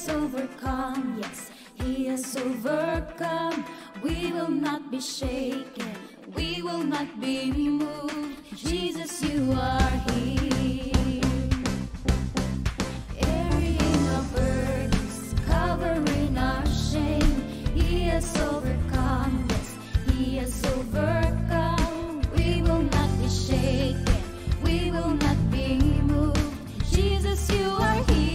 has overcome, yes, He has overcome. We will not be shaken, we will not be moved. Jesus, you are here. Carrying our burdens, covering our shame. He has overcome, yes, He has overcome. We will not be shaken, we will not be moved. Jesus, you are here.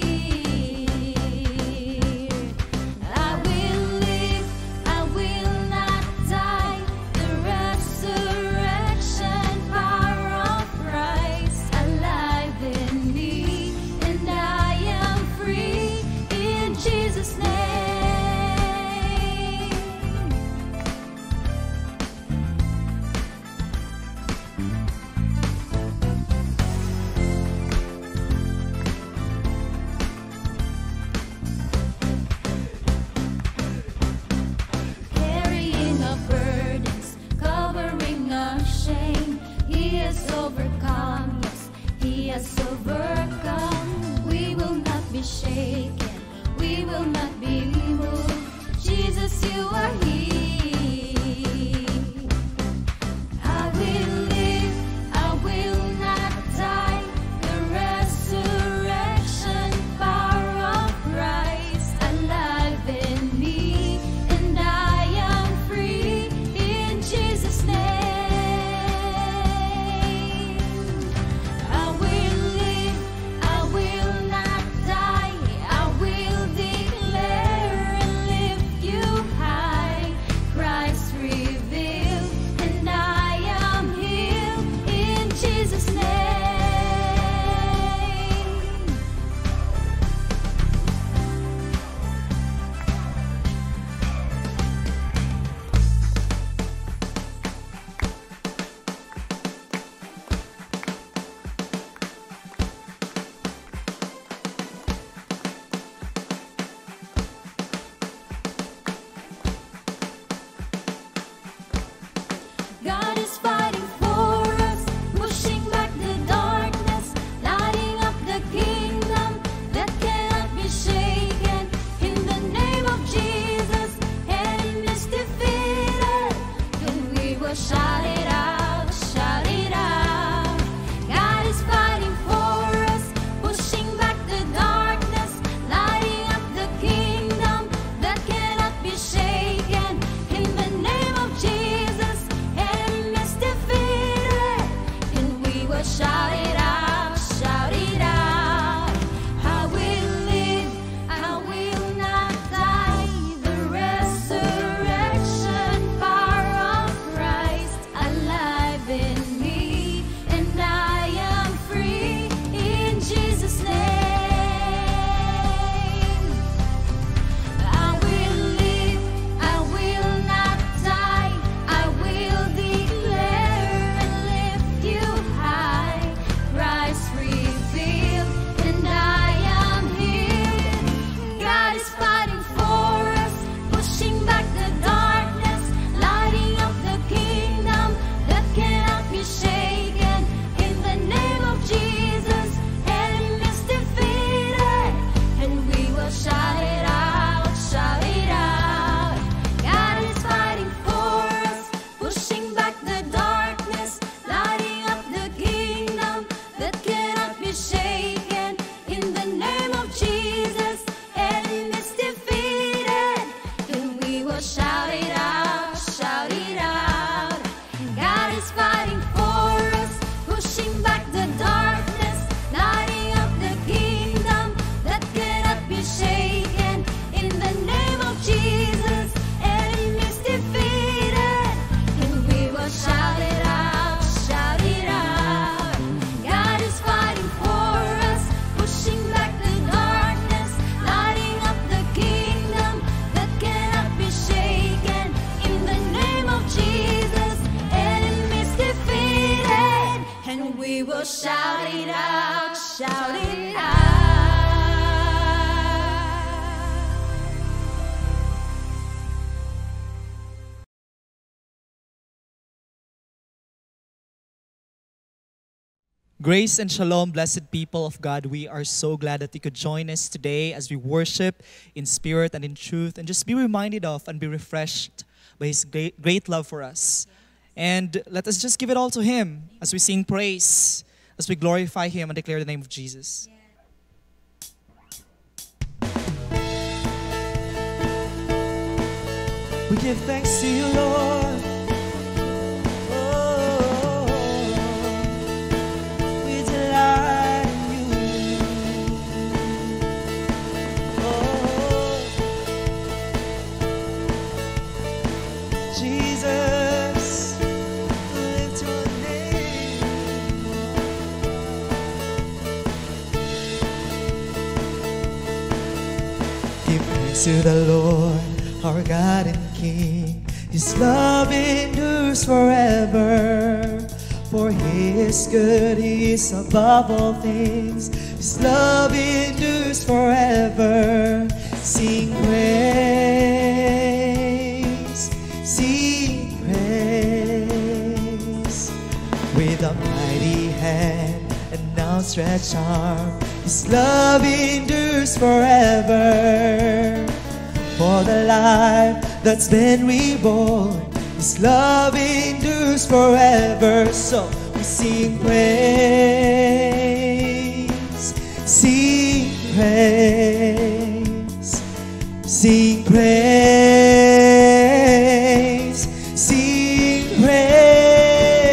Shout it out, shout it out. Grace and shalom, blessed people of God. We are so glad that you could join us today as we worship in spirit and in truth and just be reminded of and be refreshed by His great love for us. And let us just give it all to Him as we sing praise, as we glorify Him and declare the name of Jesus. We give thanks to you, Lord. To the Lord, our God and King. His love endures forever. For He is good, He is above all things. His love endures forever. Sing praise, sing praise. With a mighty hand and outstretched arm, His love endures forever. For the life that's been reborn, His love endures forever. So we sing praise, sing praise, sing praise, sing praise.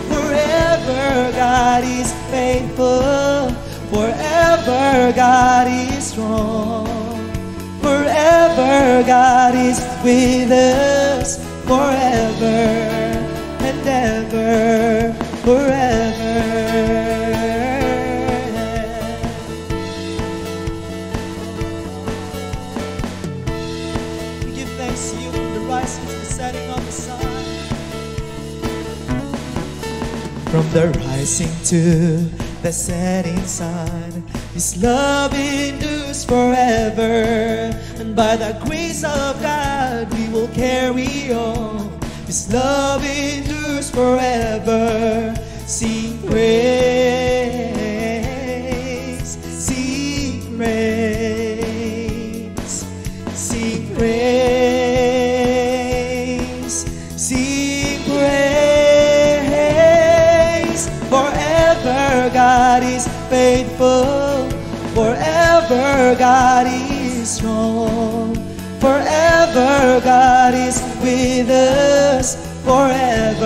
Forever God is faithful, forever God is strong. Forever God is with us, forever and ever, forever. We give thanks to you from the rising to the setting of the sun. From the rising to the setting sun, His love endures forever. And by the grace of God we will carry on. His love endures forever. Sing praise, sing praise, sing praise, sing praise. Forever God is faithful, forever God is strong, forever God is with us, forever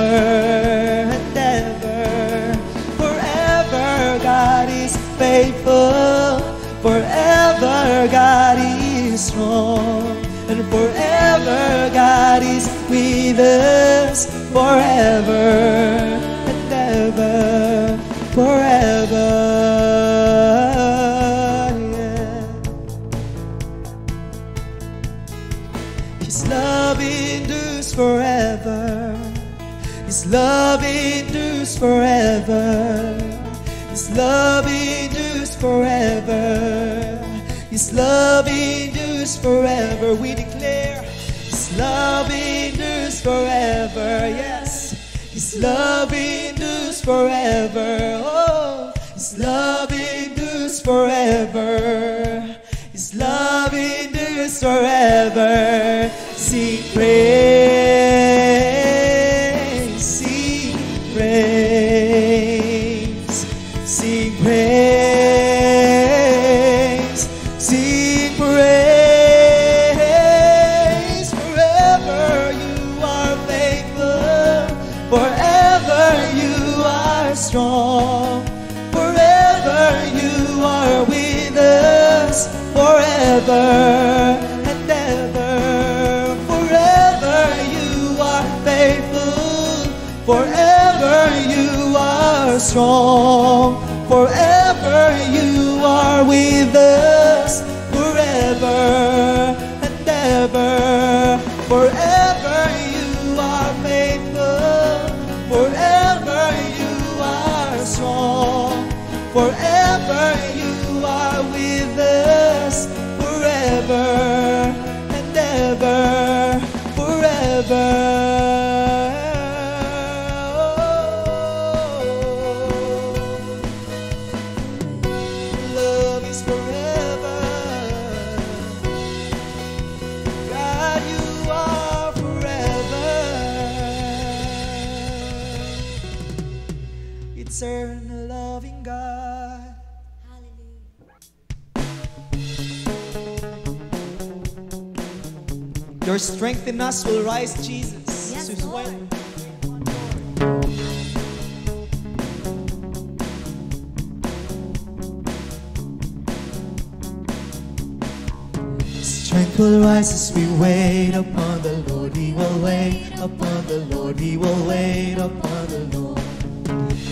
and ever. Forever God is faithful, forever God is strong, and forever God is with us, forever and ever, forever. His love endures forever. His love endures forever. His love endures forever. His love endures forever. We declare His love endures forever. Yes, His love endures forever. Oh, His love endures forever. His love endures forever. Sing praise, sing praise, sing praise, sing praise. Forever you are faithful, forever you are strong, forever you are with us, forever and ever. Forever you are faithful, forever you are strong, forever you are with us, forever and ever. Forever you are faithful, forever you are strong, forever you are with us, forever and ever, forever. serve a loving God. Your strength in us will rise, Jesus. Yes, Jesus, Lord. Strength will rise as we wait upon the Lord. We will wait upon the Lord. We will wait upon the Lord.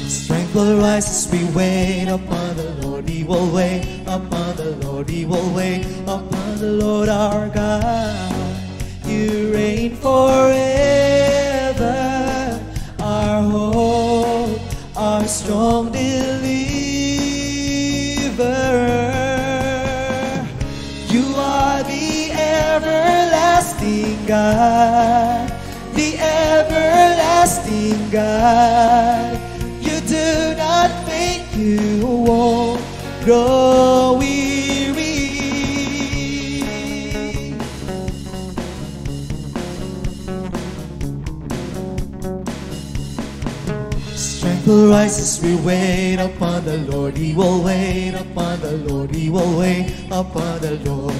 Strength will rise as we wait upon the Lord. We will wait upon the Lord. We will wait upon the Lord our God. You reign forever, our hope, our strong deliverer. You are the everlasting God, the everlasting God. You do not think you won't grow weary. Strength will rise as we wait upon the Lord. We will wait upon the Lord. We will wait upon the Lord.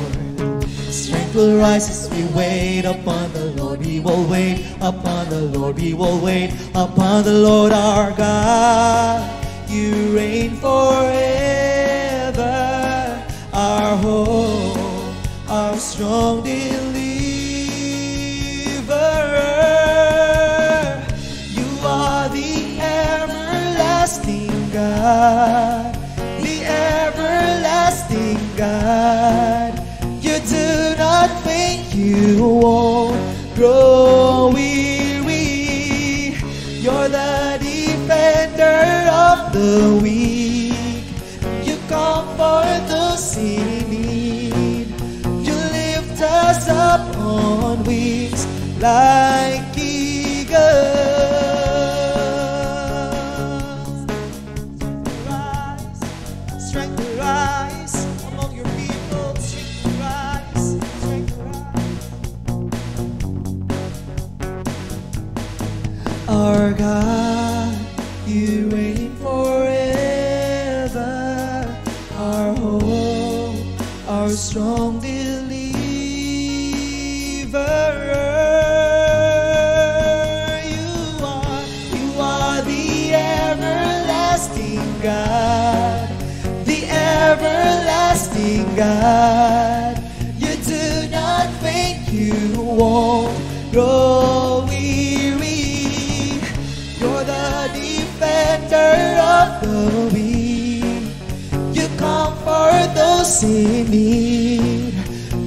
Strength will rise as we wait upon the Lord. We will wait upon the Lord. We will wait upon the Lord our God. You reign forever, our hope, our strong deliverer. You are the everlasting God, the everlasting God. You do not think you won't grow weary. You're the defender of the weak. You comfort those in need. You lift us up on wings like eagles. Rise, strength to rise among your people. Strength to rise, strength to rise. Our God, you reign forever, our hope, our strong deliverer. You are the everlasting God, the everlasting God. You do not think you won't grow weary. You're the defender of the weak. You comfort those in need.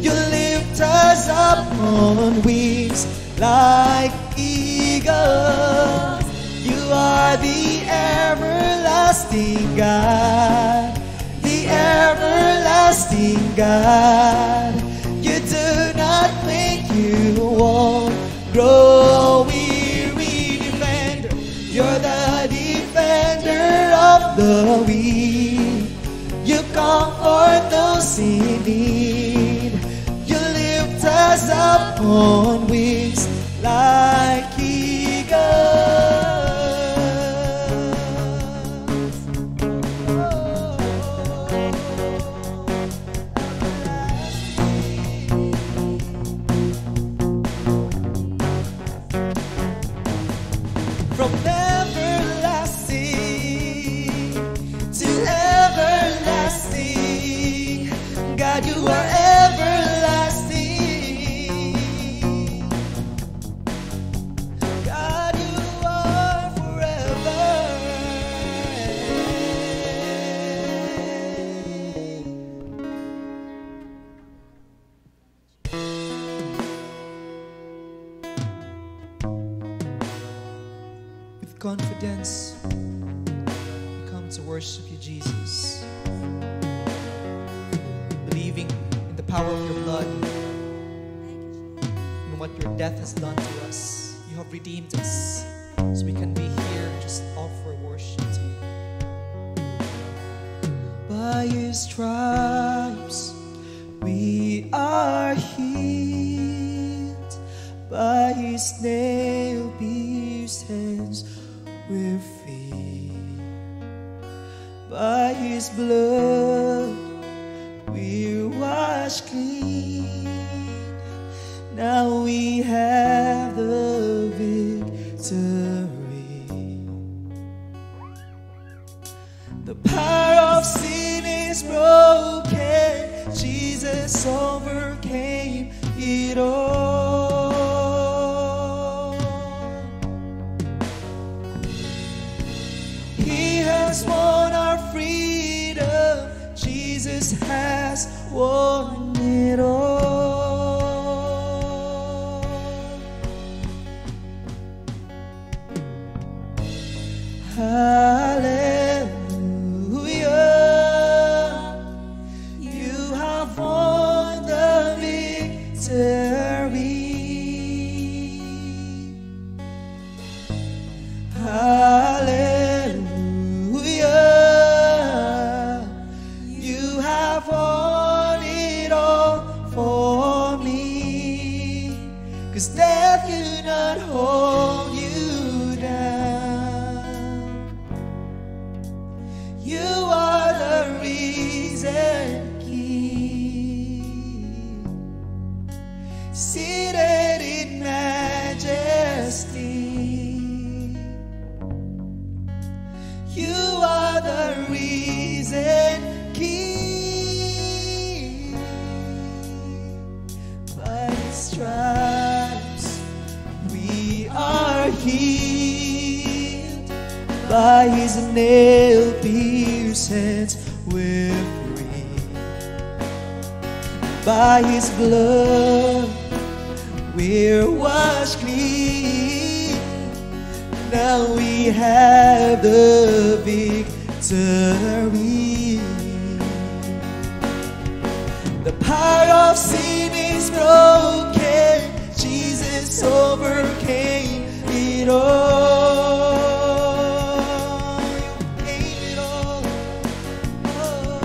You lift us up on wings like eagles. You are the everlasting God, the everlasting God. You do not think you won't grow weary. Defender, you're the defender of the weak. You comfort those in need. You lift us up on wings like eagles. From everlasting to everlasting, God, you are everlasting. God, you are forever. With confidence, we come to worship you, Jesus. Believing in the power of your blood, in what your death has done to us. You have redeemed us, so we can be here and just offer worship to you. By his stripes we are healed. By his nail-pierced hands we're free. By His blood we're washed clean. Now we have the victory. The power of sin is broken. Jesus overcame it all. He has won our freedom. Jesus has won it all. Hallelujah. You have won the victory. Hallelujah. You have won it all for me. 'Cause death could not hold you down. You are the reason King, seated in majesty. You are the reason King. By His stripes we are healed. By His nail-pierced hands we're free. By His blood we're washed clean. Now we have the victory. The power of sin is broken. Jesus overcame it all. You overcame it all. Oh.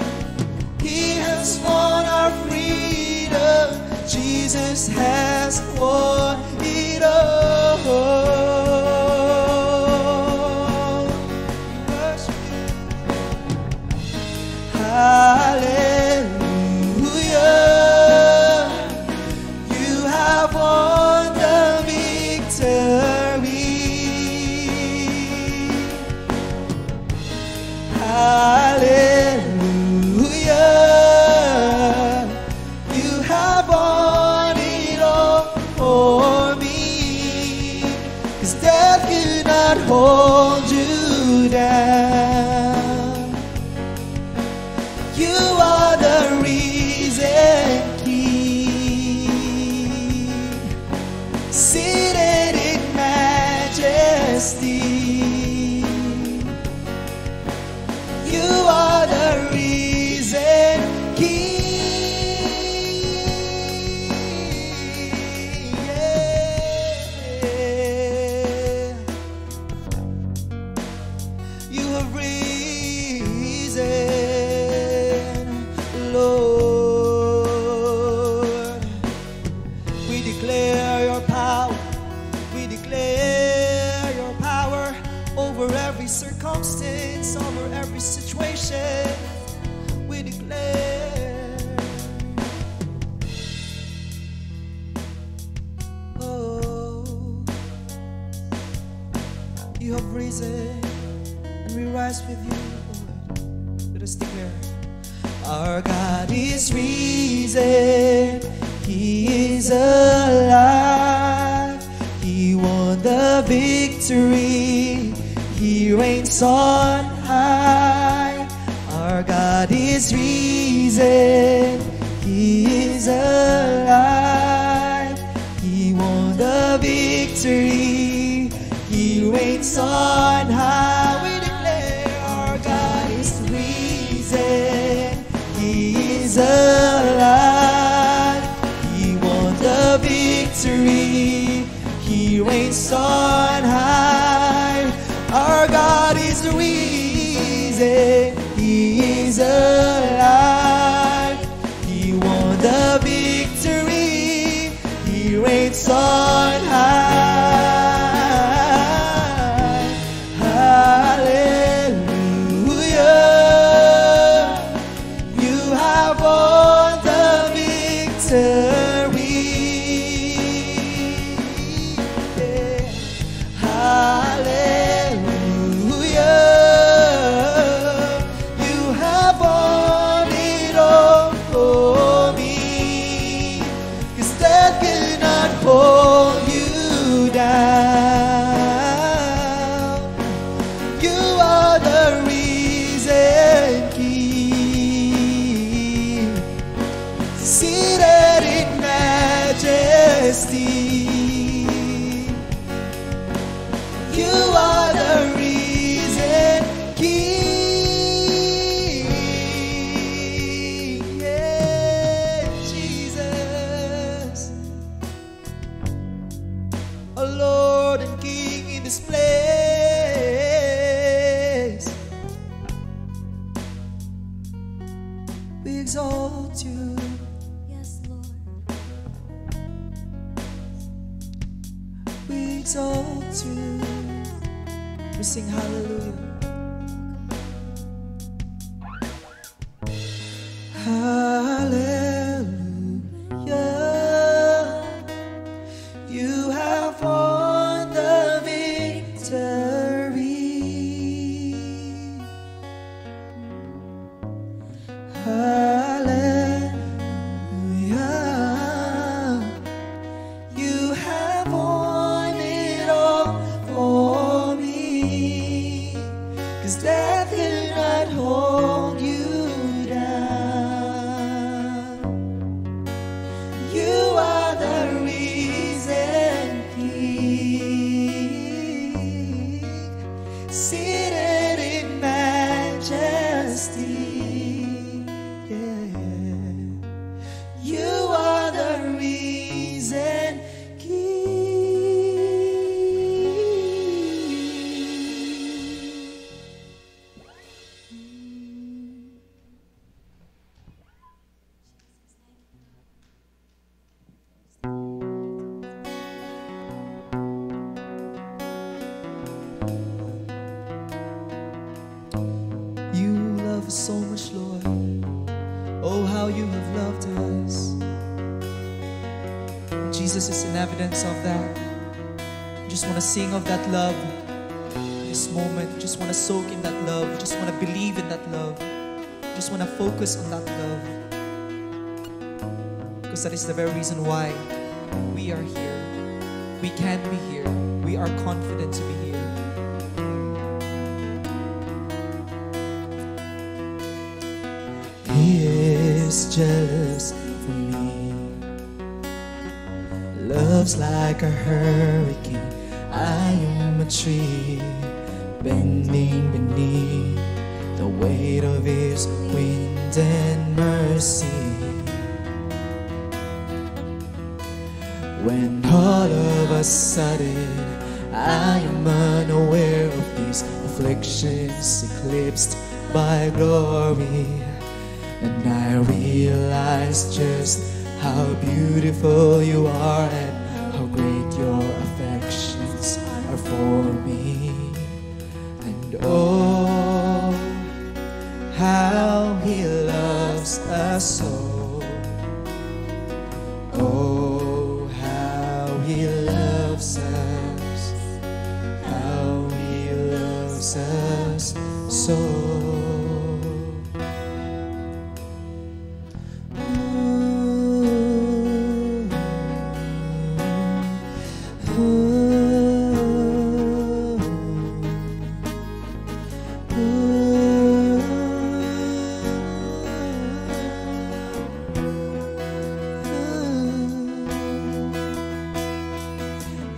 He has won our freedom. Jesus has won it all. Hallelujah. You have won the victory. Hallelujah. You have won it all for me. 'Cause death could not hold you down. You are the reason King, seated in majesty. You are the reason King. Yeah. You have risen, Lord. We declare your power. We declare your power over every circumstance, over every situation. We declare, oh, you have risen, and we rise with you, Lord. Let us declare, our God is risen. He is alive. He won the victory. He reigns on high. Our God is risen. He is alive. He won the victory. He reigns on high. We declare our God is risen. He is alive. He won the victory. He reigns on high. Our God is risen. He is alive. He won the victory. He reigns on high. Hallelujah. exalt you. Yes, Lord. We exalt you. We sing hallelujah. Hallelujah. You have won the victory. Hallelujah. You have won it all for me. 'Cause death cannot hold you down. You are the risen King, seated in majesty. Yeah. You are the risen King. You love us so much, Lord. Oh, how you have loved us. Jesus is an evidence of that. We just want to sing of that love in this moment. We just want to soak in that love. We just want to believe in that love. We just want to focus on that love. Because that is the very reason why we are here. We can be here. We are confident to be here. He is jealous for me. Love's like a hurricane. I am a tree bending beneath the weight of His wind and mercy. When all of a sudden I am unaware of these afflictions eclipsed by glory, and I realize just how beautiful you are and how great your affections are for me. And oh, how He loves us so. Oh, how He loves us. How He loves us so.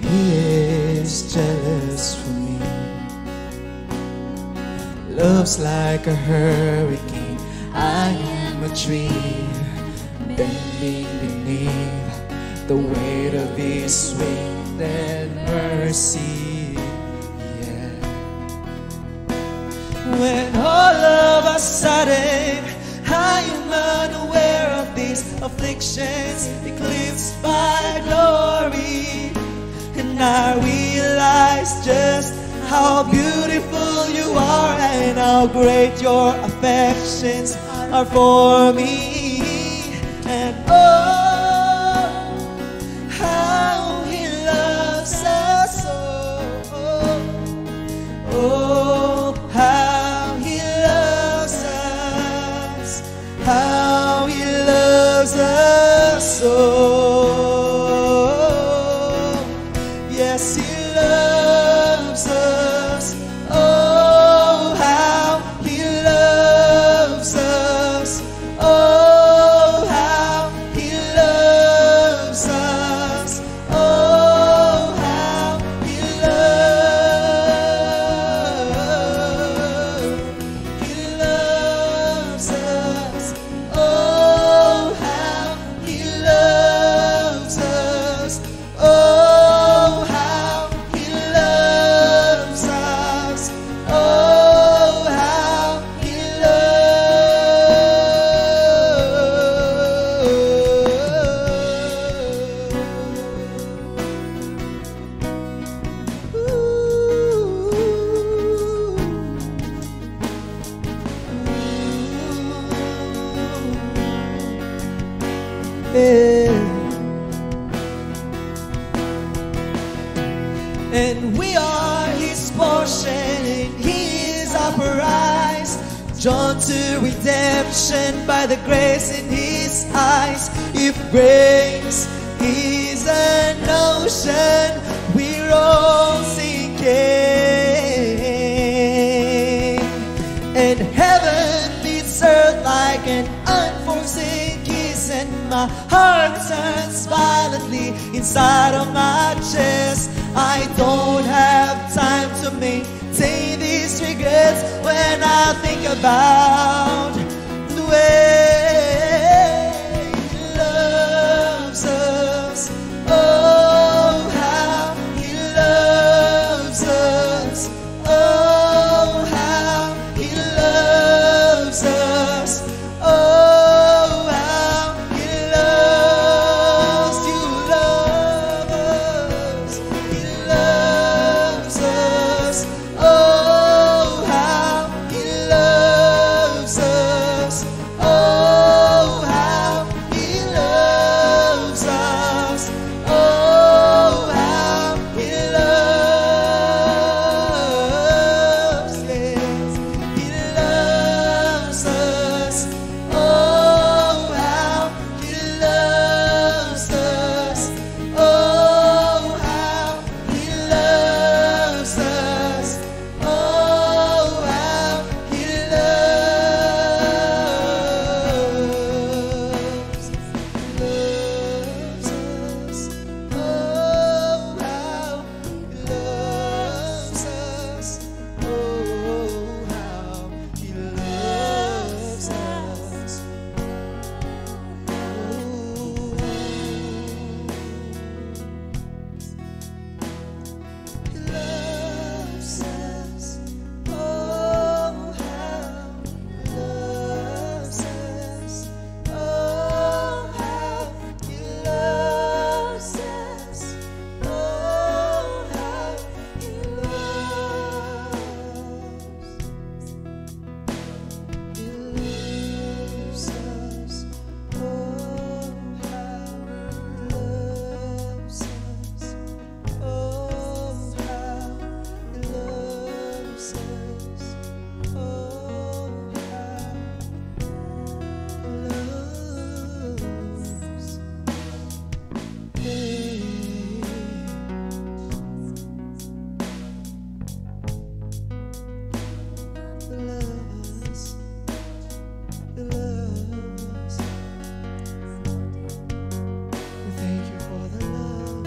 He is jealous for me. Love's like a hurricane. I am a tree bending beneath the weight of His wind and mercy. Yeah. When all of a sudden I am unaware of these afflictions eclipsed by glory, and I realize just how beautiful you are and how great your affections are for me. And oh, how He loves us so. Oh, how He loves us. How He loves us so. Yes, He loves us. Oh, how He loves us. Oh, how He loves And we are His portion, and He is our prize. Drawn to redemption by the grace in His eyes. If grace is an ocean, we're all sinking. And heaven beats earth like an unforeseen kiss, and my heart turns violently inside of my chest. I don't have time to maintain these regrets when I think about the way He loves us. Oh, how He loves us. Oh, how He loves us. Oh, how He loves you, love us. He loves us. Oh, how He loves us. Oh, how He loves us. Oh, how He loves, yes, He loves us. Oh, how He loves us. Oh, how He loves us. Oh, how He loves us. Oh, how He loves us. Oh, how He loves us. He loves us. Oh, how He loves us. Oh, how He loves us. Oh, how He loves. He loves us. Oh, how He loves us. Oh, how He loves us. Oh, how He loves. We thank You for the love.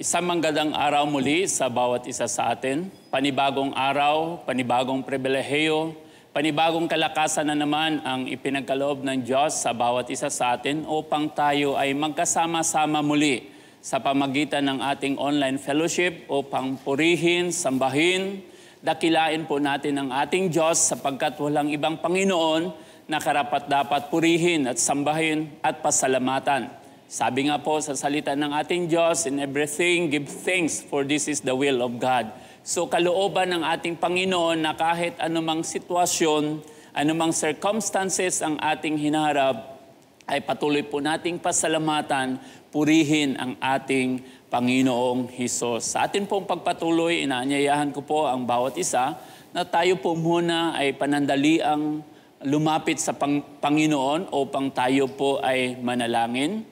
Isang magandang araw muli sa bawat isa sa atin. Panibagong araw, panibagong pribilehiyo, panibagong kalakasan na naman ang ipinagkaloob ng Diyos sa bawat isa sa atin upang tayo ay magkasama-sama muli sa pamagitan ng ating online fellowship upang purihin, sambahin, dakilain po natin ang ating Diyos sapagkat walang ibang Panginoon na karapat-dapat purihin at sambahin at pasalamatan. Sabi nga po sa salita ng ating Diyos, in everything give thanks for this is the will of God. So kalooban ng ating Panginoon na kahit anumang sitwasyon, anumang circumstances ang ating hinaharap, ay patuloy po nating pasalamatan, purihin ang ating Panginoong Hesus. Sa atin pong pagpatuloy, inaanyayahan ko po ang bawat isa na tayo po muna ay panandaliang lumapit sa Panginoon upang tayo po ay manalangin.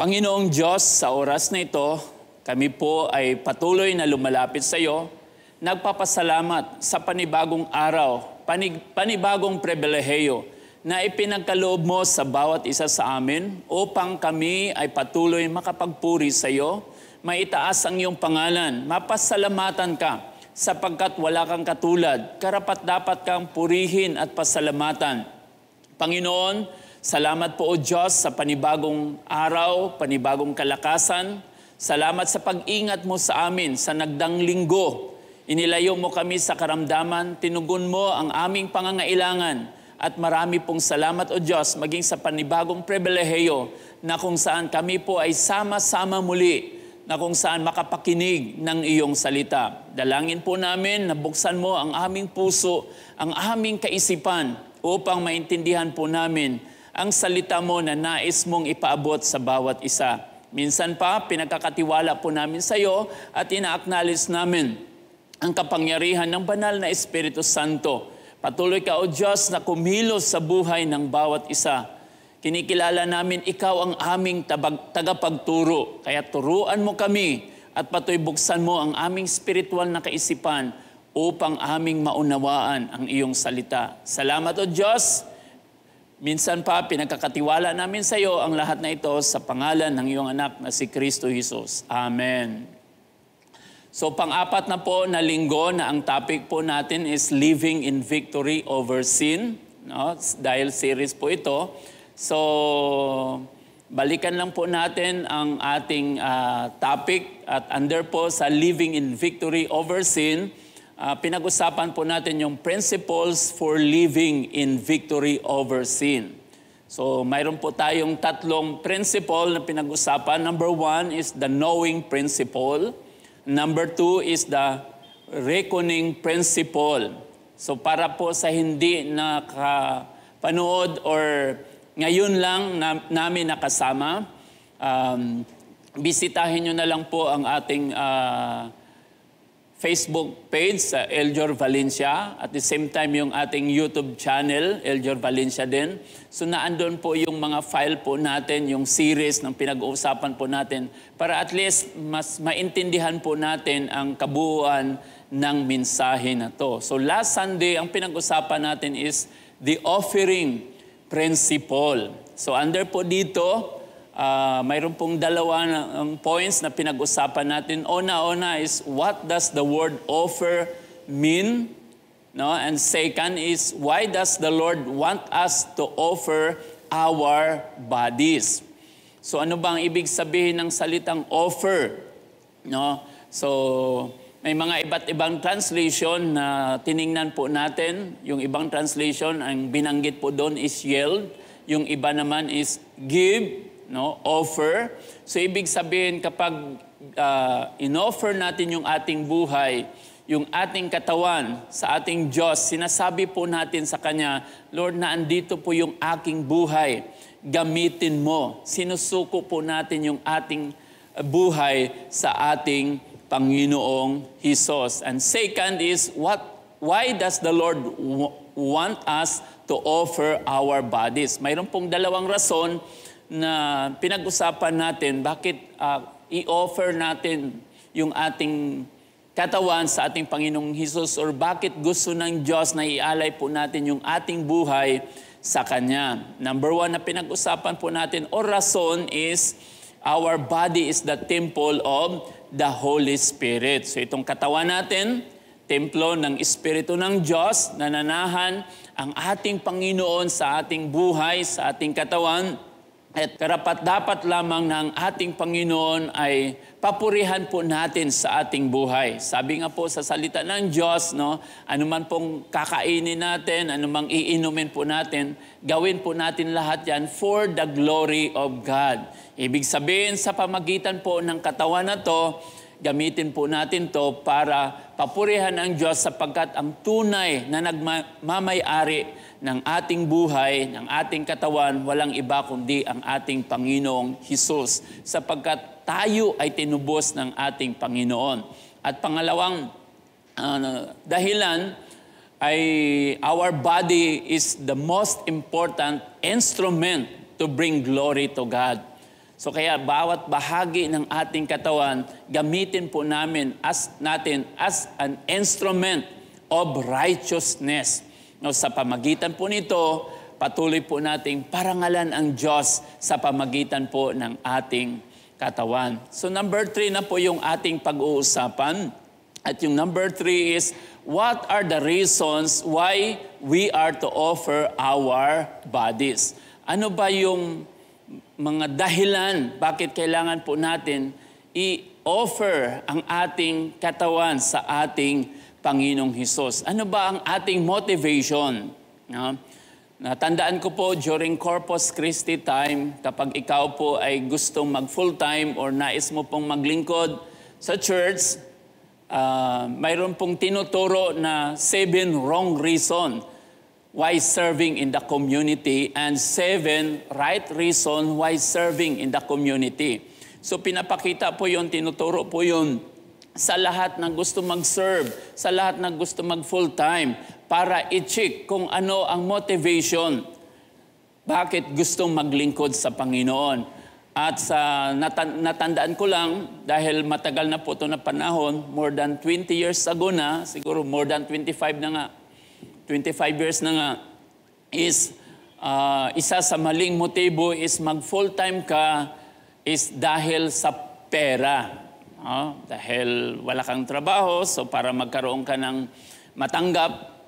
Panginoong Diyos, sa oras na ito, kami po ay patuloy na lumalapit sa iyo. Nagpapasalamat sa panibagong araw, panibagong pribilehiyo na ipinagkaloob mo sa bawat isa sa amin upang kami ay patuloy makapagpuri sa iyo, maitaas ang iyong pangalan, mapasalamatan ka sapagkat wala kang katulad. Karapat-dapat kang purihin at pasalamatan. Panginoon, salamat po o Diyos sa panibagong araw, panibagong kalakasan. Salamat sa pag-ingat mo sa amin sa nagdang linggo. Inilayo mo kami sa karamdaman, tinugon mo ang aming pangangailangan. At marami pong salamat o Diyos maging sa panibagong pribilehiyo na kung saan kami po ay sama-sama muli, na kung saan makapakinig ng iyong salita. Dalangin po namin na buksan mo ang aming puso, ang aming kaisipan upang maintindihan po namin ang salita mo na nais mong ipaabot sa bawat isa. Minsan pa, pinagkakatiwala po namin sa iyo at ina-acknowledge namin ang kapangyarihan ng banal na Espiritu Santo. Patuloy ka, O Diyos, na kumilos sa buhay ng bawat isa. Kinikilala namin ikaw ang aming tagapagturo. Kaya turuan mo kami at patuloy buksan mo ang aming spiritual na kaisipan upang aming maunawaan ang iyong salita. Salamat, O Diyos. Minsan pa, pinagkakatiwala namin sa iyo ang lahat na ito sa pangalan ng iyong anak na si Kristo Jesus. Amen. So, pang-apat na po na linggo na ang topic po natin is Living in Victory Over Sin. No? Dahil series po ito. So, balikan lang po natin ang ating topic at under po sa Living in Victory Over Sin, pinag-usapan po natin yung principles for living in victory over sin. So, mayroon po tayong tatlong principle na pinag-usapan. Number 1 is the knowing principle. Number 2 is the reckoning principle. So, para po sa hindi nakapanood or ngayon lang namin nakasama, bisitahin nyo na lang po ang ating Facebook page sa Eljor Valencia. At the same time, yung ating YouTube channel, Eljor Valencia din. So naandun po yung mga file po natin, yung series ng pinag-uusapan po natin para at least mas maintindihan po natin ang kabuuan ng mensahe na to. So last Sunday, ang pinag-usapan natin is the offering principle. So under po dito, mayroon pong dalawa points na pinag-usapan natin. Una is, what does the word offer mean? No? And second is, why does the Lord want us to offer our bodies? So ano bang ibig sabihin ng salitang offer? No? So may mga iba't ibang translation na tiningnan po natin. Yung ibang translation, ang binanggit po doon is yield. Yung iba naman is give. No, offer. So ibig sabihin kapag in-offer natin yung ating buhay, yung ating katawan sa ating Diyos, sinasabi po natin sa Kanya, Lord, naandito po yung aking buhay, gamitin mo. Sinusuko po natin yung ating buhay sa ating Panginoong Hesus. And second is, why does the Lord want us to offer our bodies? Mayroon pong dalawang rason na pinag-usapan natin bakit i-offer natin yung ating katawan sa ating Panginoong Hesus or bakit gusto ng Diyos na ialay po natin yung ating buhay sa Kanya. Number 1 na pinag-usapan po natin o rason is our body is the temple of the Holy Spirit. So itong katawan natin, templo ng Espiritu ng Diyos, nananahan ang ating Panginoon sa ating buhay, sa ating katawan. At karapat-dapat lamang ng ating Panginoon ay papurihan po natin sa ating buhay. Sabi nga po sa salita ng Diyos, no, anuman pong kakainin natin, anumang iinumin po natin, gawin po natin lahat yan for the glory of God. Ibig sabihin sa pamagitan po ng katawan na to, gamitin po natin to para papurihan ang Diyos sapagkat ang tunay na nagmamayari ng ating buhay, ng ating katawan, walang iba kundi ang ating Panginoong Hesus sapagkat tayo ay tinubos ng ating Panginoon. At pangalawang dahilan ay our body is the most important instrument to bring glory to God. So kaya bawat bahagi ng ating katawan, gamitin po natin as an instrument of righteousness. No, sa pamagitan po nito, patuloy po nating parangalan ang Diyos sa pamagitan po ng ating katawan. So number 3 na po yung ating pag-uusapan. At yung number 3 is, what are the reasons why we are to offer our bodies? Ano ba yung mga dahilan bakit kailangan po natin i-offer ang ating katawan sa ating Panginoong Hesus? Ano ba ang ating motivation? No? Natandaan ko po during Corpus Christi time, kapag ikaw po ay gustong mag full-time or nais mo pong maglingkod sa church, mayroon pong tinuturo na 7 wrong reason why serving in the community and 7 right reason why serving in the community. So pinapakita po yun, tinuturo po yun sa lahat ng gusto mag-serve, sa lahat ng gusto mag full-time, para i-check kung ano ang motivation, bakit gustong maglingkod sa Panginoon. At sa natandaan ko lang, dahil matagal na po ito na panahon, more than 20 years ago na, siguro more than 25 na nga, 25 years na nga, is isa sa maling motibo is mag full-time ka is dahil sa pera. Dahil wala kang trabaho, so para magkaroon ka ng matanggap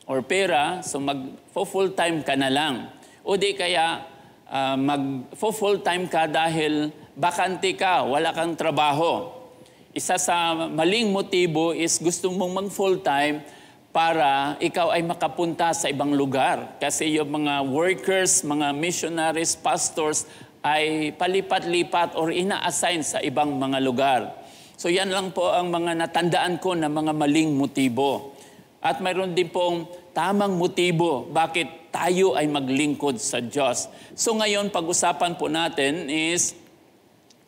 or pera, so mag full-time ka na lang. O di kaya, mag-full-time ka dahil bakante ka, wala kang trabaho. Isa sa maling motibo is gusto mong mag-full-time para ikaw ay makapunta sa ibang lugar. Kasi yung mga workers, mga missionaries, pastors ay palipat-lipat or ina-assign sa ibang mga lugar. So yan lang po ang mga natandaan ko na mga maling motibo. At mayroon din pong tamang motibo bakit tayo ay maglingkod sa Diyos. So ngayon, pag-usapan po natin is,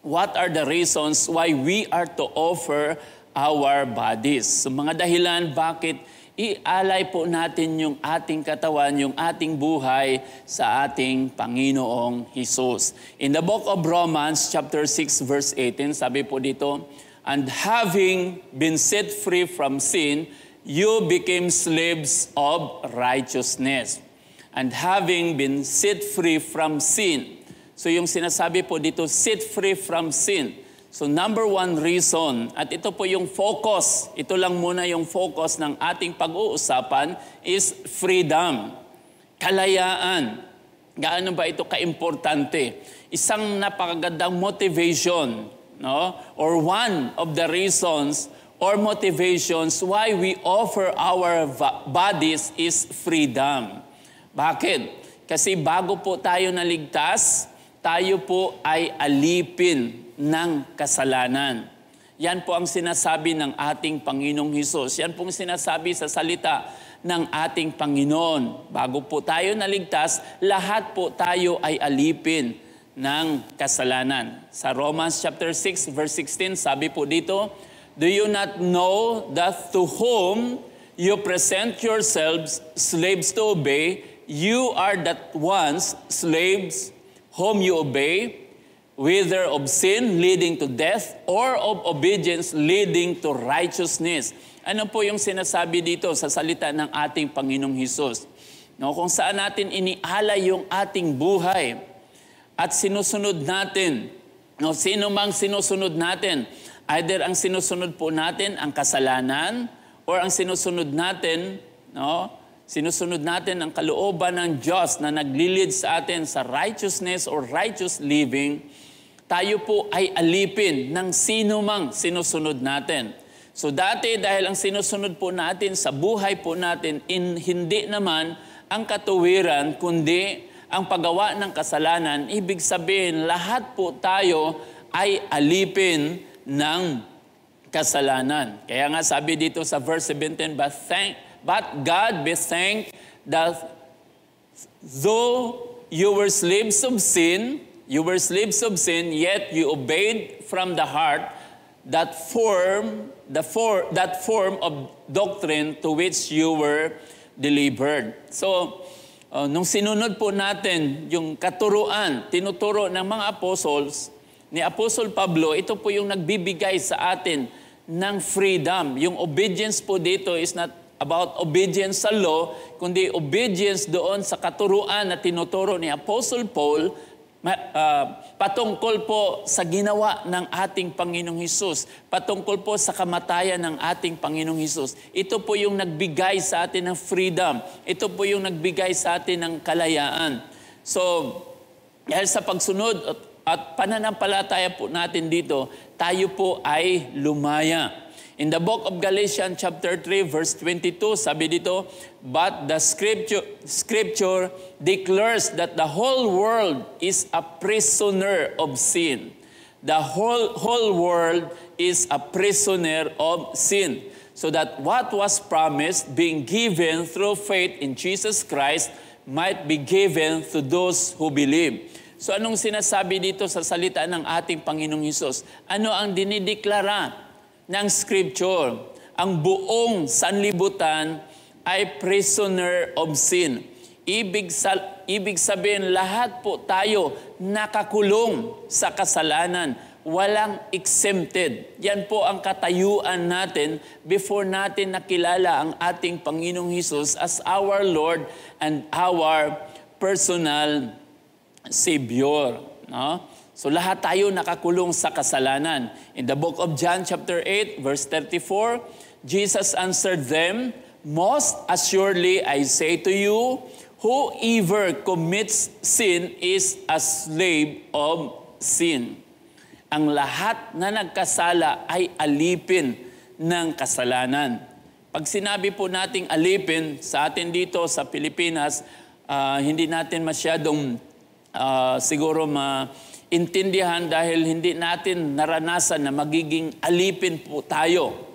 what are the reasons why we are to offer our bodies? So mga dahilan bakit ialay po natin yung ating katawan, yung ating buhay sa ating Panginoong Hesus. In the book of Romans, chapter 6, verse 18, sabi po dito, and having been set free from sin, you became slaves of righteousness. And having been set free from sin. So yung sinasabi po dito, set free from sin. So number 1 reason, at ito po yung focus, ito lang muna yung focus ng ating pag-uusapan, is freedom, kalayaan. Gaano ba ito kaimportante? Isang napakagandang motivation, no? Or one of the reasons or motivations why we offer our bodies is freedom. Bakit? Kasi bago po tayo naligtas, tayo po ay alipin ng kasalanan. Yan po ang sinasabi ng ating Panginoong Hesus. Yan pong sinasabi sa salita ng ating Panginoon. Bago po tayo naligtas, lahat po tayo ay alipin ng kasalanan. Sa Romans chapter 6, verse 16, sabi po dito, do you not know that to whom you present yourselves slaves to obey, you are that ones slaves whom you obey, whether of sin leading to death or of obedience leading to righteousness. Ano po yung sinasabi dito sa salita ng ating Panginoong Hesus? No, kung saan natin inialay yung ating buhay at sinusunod natin, no, sino mang sinusunod natin, either ang sinusunod po natin ang kasalanan or ang sinusunod natin, no, sinusunod natin ang kalooban ng Diyos na naglilid sa atin sa righteousness or righteous living, tayo po ay alipin ng sino mang sinusunod natin. So dati dahil ang sinusunod po natin sa buhay po natin, hindi naman ang katuwiran, kundi ang paggawa ng kasalanan, ibig sabihin lahat po tayo ay alipin ng kasalanan. Kaya nga sabi dito sa verse 17, But God be thanked that though you were slaves of sin, yet you obeyed from the heart that form of doctrine to which you were delivered. So, nung sinunod po natin yung katuruan, tinuturo ng mga apostles, ni Apostle Pablo, ito po yung nagbibigay sa atin ng freedom. Yung obedience po dito is not about obedience sa law, kundi obedience doon sa katuruan na tinuturo ni Apostle Paul, patungkol po sa ginawa ng ating Panginoong Hesus, patungkol po sa kamatayan ng ating Panginoong Hesus. Ito po yung nagbigay sa atin ng freedom. Ito po yung nagbigay sa atin ng kalayaan. So, dahil sa pagsunod at pananampalataya po natin dito, tayo po ay lumaya. In the book of Galatians chapter 3 verse 22, sabi dito, but the scripture declares that the whole world is a prisoner of sin. The whole world is a prisoner of sin. So that what was promised, being given through faith in Jesus Christ, might be given to those who believe. So anong sinasabi dito sa salita ng ating Panginoong Hesus? Ano ang dinideklara ng Scripture? Ang buong sanlibutan ay prisoner of sin. Ibig sabihin, lahat po tayo nakakulong sa kasalanan. Walang exempted. Yan po ang katayuan natin before natin nakilala ang ating Panginoong Hesus as our Lord and our personal Savior. No? So lahat tayo nakakulong sa kasalanan. In the book of John chapter 8 verse 34, Jesus answered them, most assuredly I say to you, whoever commits sin is a slave of sin. Ang lahat na nagkasala ay alipin ng kasalanan. Pag sinabi po nating alipin, sa atin dito sa Pilipinas, hindi natin masyadong siguro intindihan dahil hindi natin naranasan na magiging alipin po tayo.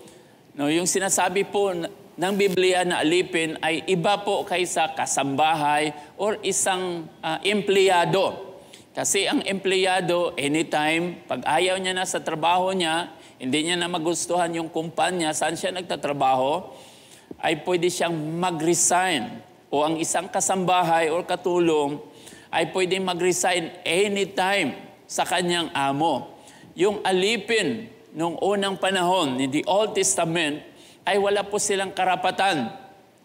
No, yung sinasabi po ng Biblia na alipin ay iba po kaysa kasambahay or isang empleyado. Kasi ang empleyado, anytime, pag ayaw niya na sa trabaho niya, hindi niya na magustuhan yung kumpanya, saan siya nagtatrabaho, ay pwede siyang mag-resign. O ang isang kasambahay or katulong ay pwedeng mag-resign anytime sa kanyang amo. Yung alipin nung unang panahon in the Old Testament ay wala po silang karapatan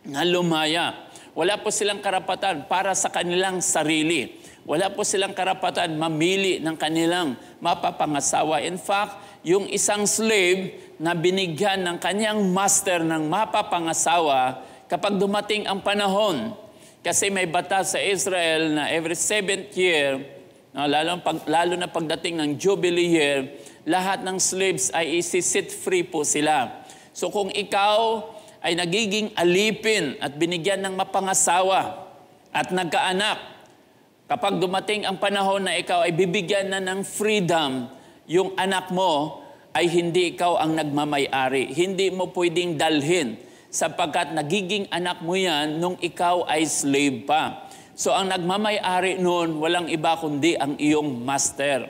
na lumaya. Wala po silang karapatan para sa kanilang sarili. Wala po silang karapatan mamili ng kanilang mapapangasawa. In fact, yung isang slave na binigyan ng kanyang master ng mapapangasawa, kapag dumating ang panahon, kasi may batas sa Israel na every 7th year, lalo na pagdating ng Jubilee year, lahat ng slaves ay isi-set free po sila. So kung ikaw ay nagiging alipin at binigyan ng mapangasawa at nagkaanak, kapag dumating ang panahon na ikaw ay bibigyan na ng freedom, yung anak mo ay hindi ikaw ang nagmamay-ari. Hindi mo pwedeng dalhin sapagkat nagiging anak mo yan nung ikaw ay slave pa. So ang nagmamay-ari noon, walang iba kundi ang iyong master.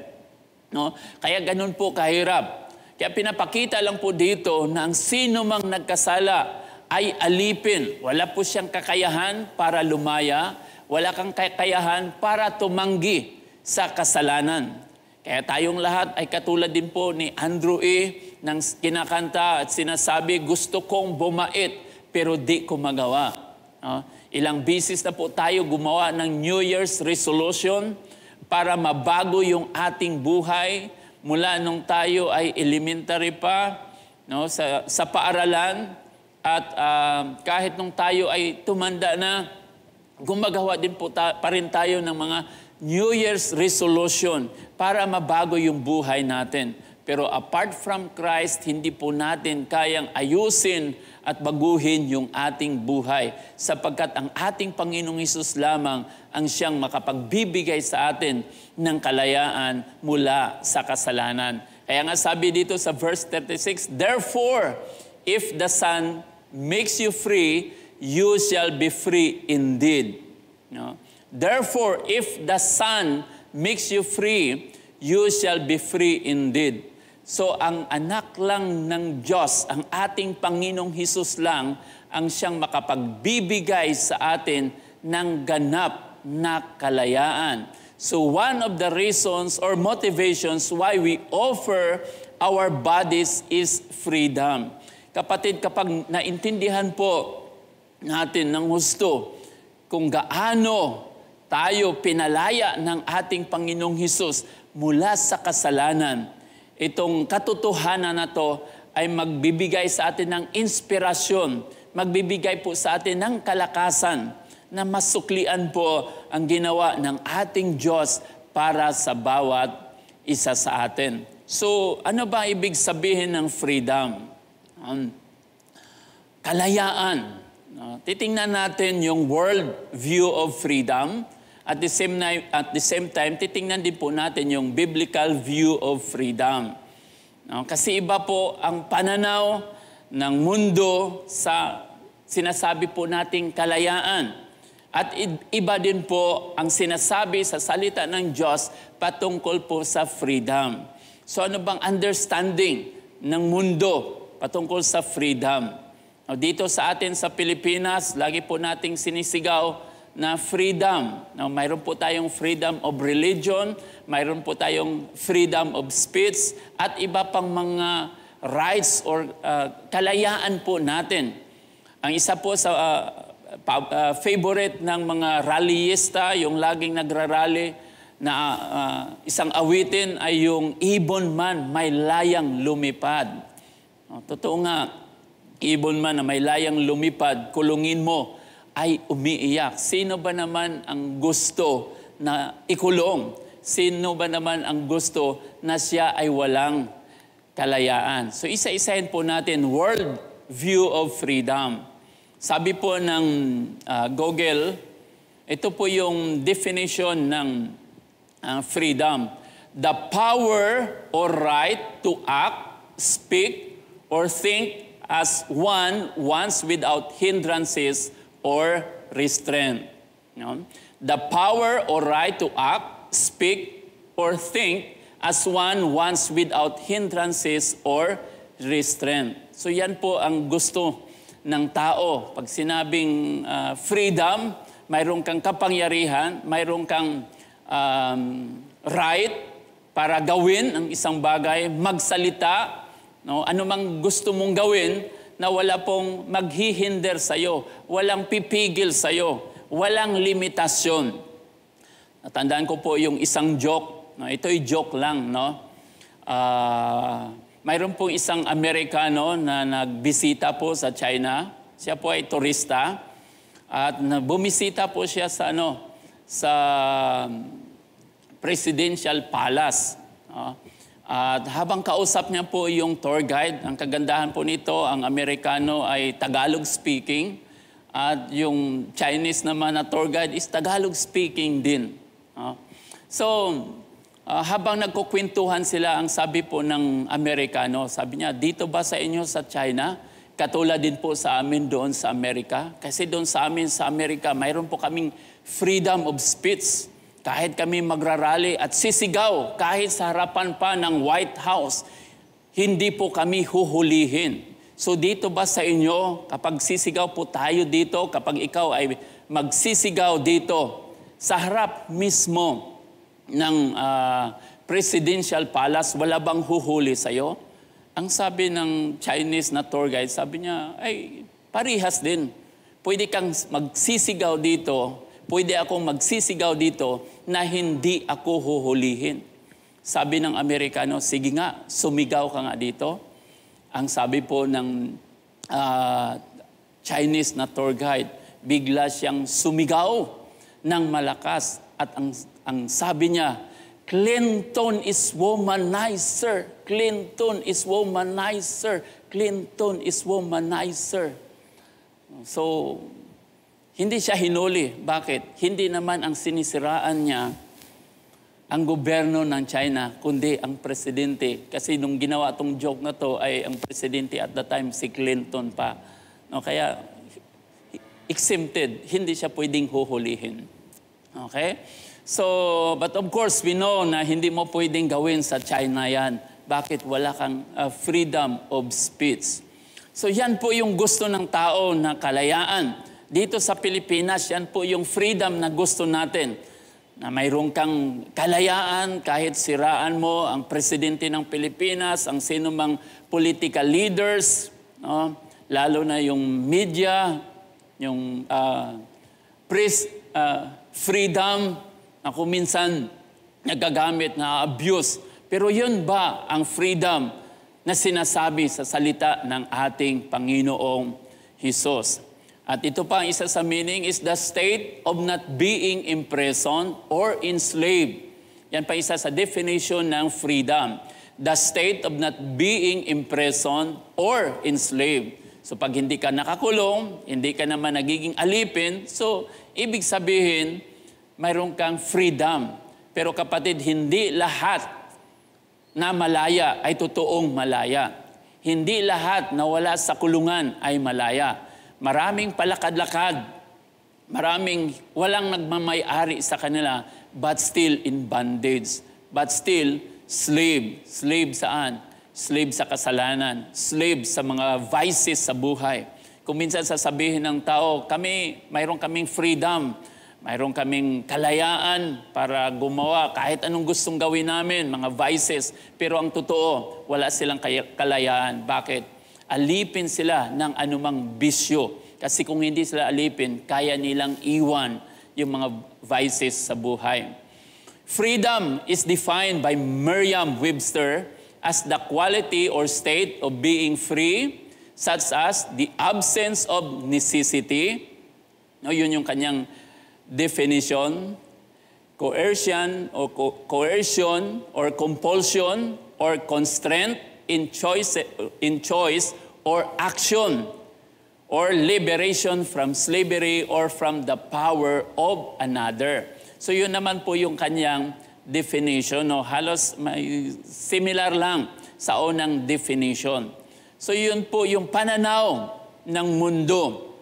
No? Kaya ganun po kahirap. Kaya pinapakita lang po dito na ang sino mang nagkasala ay alipin. Wala po siyang kakayahan para lumaya. Wala kang kakayahan para tumanggi sa kasalanan. Kaya tayong lahat ay katulad din po ni Andrew E. nang kinakanta at sinasabi, gusto kong bumait pero di ko magawa. Ilang beses na po tayo gumawa ng New Year's resolution para mabago yung ating buhay mula nung tayo ay elementary pa, no, sa paaralan at kahit nung tayo ay tumanda na, gumagawa din po pa rin tayo ng mga New Year's resolution para mabago yung buhay natin. Pero apart from Christ, hindi po natin kayang ayusin at baguhin yung ating buhay sapagkat ang ating Panginoong Hesus lamang ang siyang makapagbibigay sa atin ng kalayaan mula sa kasalanan. Kaya nga sabi dito sa verse 36, therefore, if the Son makes you free, you shall be free indeed. No? Therefore, if the Son makes you free, you shall be free indeed. So ang anak lang ng Diyos, ang ating Panginoong Hesus lang, ang siyang makapagbibigay sa atin ng ganap na kalayaan. So one of the reasons or motivations why we offer our bodies is freedom. Kapatid, kapag naintindihan po natin ng husto kung gaano tayo pinalaya ng ating Panginoong Hesus mula sa kasalanan. Itong katotohanan na to ay magbibigay sa atin ng inspirasyon, magbibigay po sa atin ng kalakasan na masuklian po ang ginawa ng ating Diyos para sa bawat isa sa atin. So, ano ba ibig sabihin ng freedom? Kalayaan. Titingnan natin yung world view of freedom. At the same time, titingnan din po natin yung biblical view of freedom. Kasi iba po ang pananaw ng mundo sa sinasabi po nating kalayaan. At iba din po ang sinasabi sa salita ng Diyos patungkol po sa freedom. So ano bang understanding ng mundo patungkol sa freedom? Dito sa atin sa Pilipinas, lagi po nating sinisigaw na freedom. Mayroon po tayong freedom of religion, mayroon po tayong freedom of speech, at iba pang mga rights or kalayaan po natin. Ang isa po sa favorite ng mga rallyista, yung laging nagrarally na isang awitin ay yung ibon man may layang lumipad. Totoo nga, ibon man na may layang lumipad, kulungin mo, ay umiiyak. Sino ba naman ang gusto na ikulong? Sino ba naman ang gusto na siya ay walang kalayaan? So isa-isahin po natin, world view of freedom. Sabi po ng Google, ito po yung definition ng freedom. The power or right to act, speak, or think as one wants without hindrances or restraint. The power or right to act, speak, or think as one wants without hindrances or restraint. So yan po ang gusto ng tao. Pag sinabing freedom, mayroon kang kapangyarihan, mayroon kang right para gawin ang isang bagay, magsalita, anumang gusto mong gawin, na wala pong maghihinder sa'yo, walang pipigil sa'yo, walang limitasyon. Natandaan ko po yung isang joke, ito'y joke lang, no? Mayroon pong isang Amerikano na nagbisita po sa China, siya po ay turista, at bumisita po siya sa, sa Presidential Palace. At habang kausap niya po yung tour guide, ang kagandahan po nito, ang Amerikano ay Tagalog speaking at yung Chinese naman na tour guide is Tagalog speaking din. So, habang nagkukwentuhan sila, ang sabi po ng Amerikano, sabi niya, dito ba sa inyo sa China, katulad din po sa amin doon sa Amerika? Kasi doon sa amin sa Amerika, mayroon po kaming freedom of speech. Kahit kami magrarally at sisigaw, kahit sa harapan pa ng White House, hindi po kami huhulihin. So dito ba sa inyo, kapag sisigaw po tayo dito, kapag ikaw ay magsisigaw dito, sa harap mismo ng Presidential Palace, wala bang huhuli sa'yo? Ang sabi ng Chinese na tour guide, sabi niya, ay parihas din. Pwede kang magsisigaw dito, pwede akong magsisigaw dito na hindi ako huhulihin. Sabi ng Amerikano, sige nga, sumigaw ka nga dito. Ang sabi po ng Chinese na tour guide, bigla siyang sumigaw ng malakas. At ang sabi niya, Clinton is womanizer. Clinton is womanizer. Clinton is womanizer. So, hindi siya hinuli. Bakit? Hindi naman ang sinisiraan niya ang gobyerno ng China, kundi ang presidente. Kasi nung ginawa itong joke na to ay ang presidente at the time si Clinton pa. Kaya exempted, hindi siya pwedeng huhulihin. Okay? So, but of course, we know na hindi mo pwedeng gawin sa China yan. Bakit? Wala kang freedom of speech. So, yan po yung gusto ng tao na kalayaan. Dito sa Pilipinas, yan po yung freedom na gusto natin. Na mayroon kang kalayaan kahit siraan mo ang presidente ng Pilipinas, ang sino mang political leaders, lalo na yung media, yung freedom na kung minsan nagagamit, na abuse. Pero yun ba ang freedom na sinasabi sa salita ng ating Panginoong Hesus? At ito pa ang isa sa meaning is the state of not being imprisoned or enslaved. Yan pa isa sa definition ng freedom. The state of not being imprisoned or enslaved. So pag hindi ka nakakulong, hindi ka naman nagiging alipin, so ibig sabihin, mayroon kang freedom. Pero kapatid, hindi lahat na malaya ay totoong malaya. Hindi lahat na wala sa kulungan ay malaya. Maraming palakad-lakad, maraming walang nagmamay-ari sa kanila, but still in bondage. But still, slave. Slave saan? Slave sa kasalanan, slave sa mga vices sa buhay. Kung minsan sasabihin ng tao, mayroon kaming freedom, mayroon kaming kalayaan para gumawa kahit anong gustong gawin namin, mga vices. Pero ang totoo, wala silang kalayaan. Bakit? Alipin sila ng anumang bisyo. Kasi kung hindi sila alipin, kaya nilang iwan yung mga vices sa buhay. Freedom is defined by Merriam-Webster as the quality or state of being free, such as the absence of necessity. No, yun yung kanyang definition. Coercion or compulsion or constraint in choice or action, or liberation from slavery or from the power of another. So yun naman po yung kanyang definition, no? Halos may similar lang sa unang definition. So yun po yung pananaw ng mundo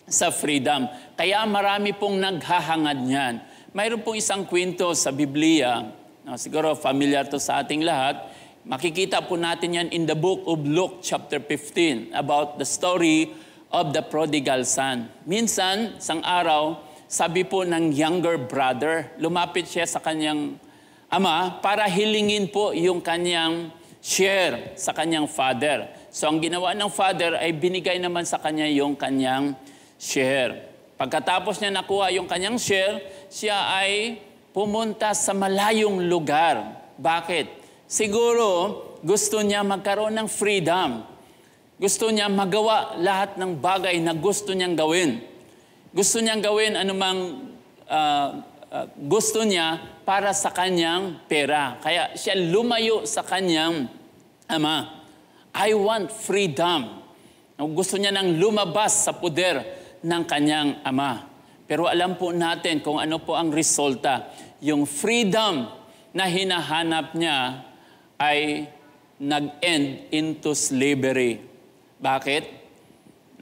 sa freedom. Kaya marami pong naghahangad niyan. Mayroon pong isang kwento sa Biblia, no? Siguro familiar to sa ating lahat. Makikita po natin yan in the book of Luke chapter 15 about the story of the prodigal son. Minsan, isang araw, sabi po ng younger brother, lumapit siya sa kanyang ama para hilingin po yung kanyang share sa kanyang father. So ang ginawa ng father ay binigay naman sa kanya yung kanyang share. Pagkatapos niya nakuha yung kanyang share, siya ay pumunta sa malayong lugar. Bakit? Siguro gusto niya magkaroon ng freedom. Gusto niya magawa lahat ng bagay na gusto niyang gawin. Gusto niyang gawin anumang gusto niya para sa kanyang pera. Kaya siya lumayo sa kanyang ama. I want freedom. Gusto niya nang lumabas sa poder ng kanyang ama. Pero alam po natin kung ano po ang resulta. Yung freedom na hinahanap niya ay nag-end into slavery. Bakit?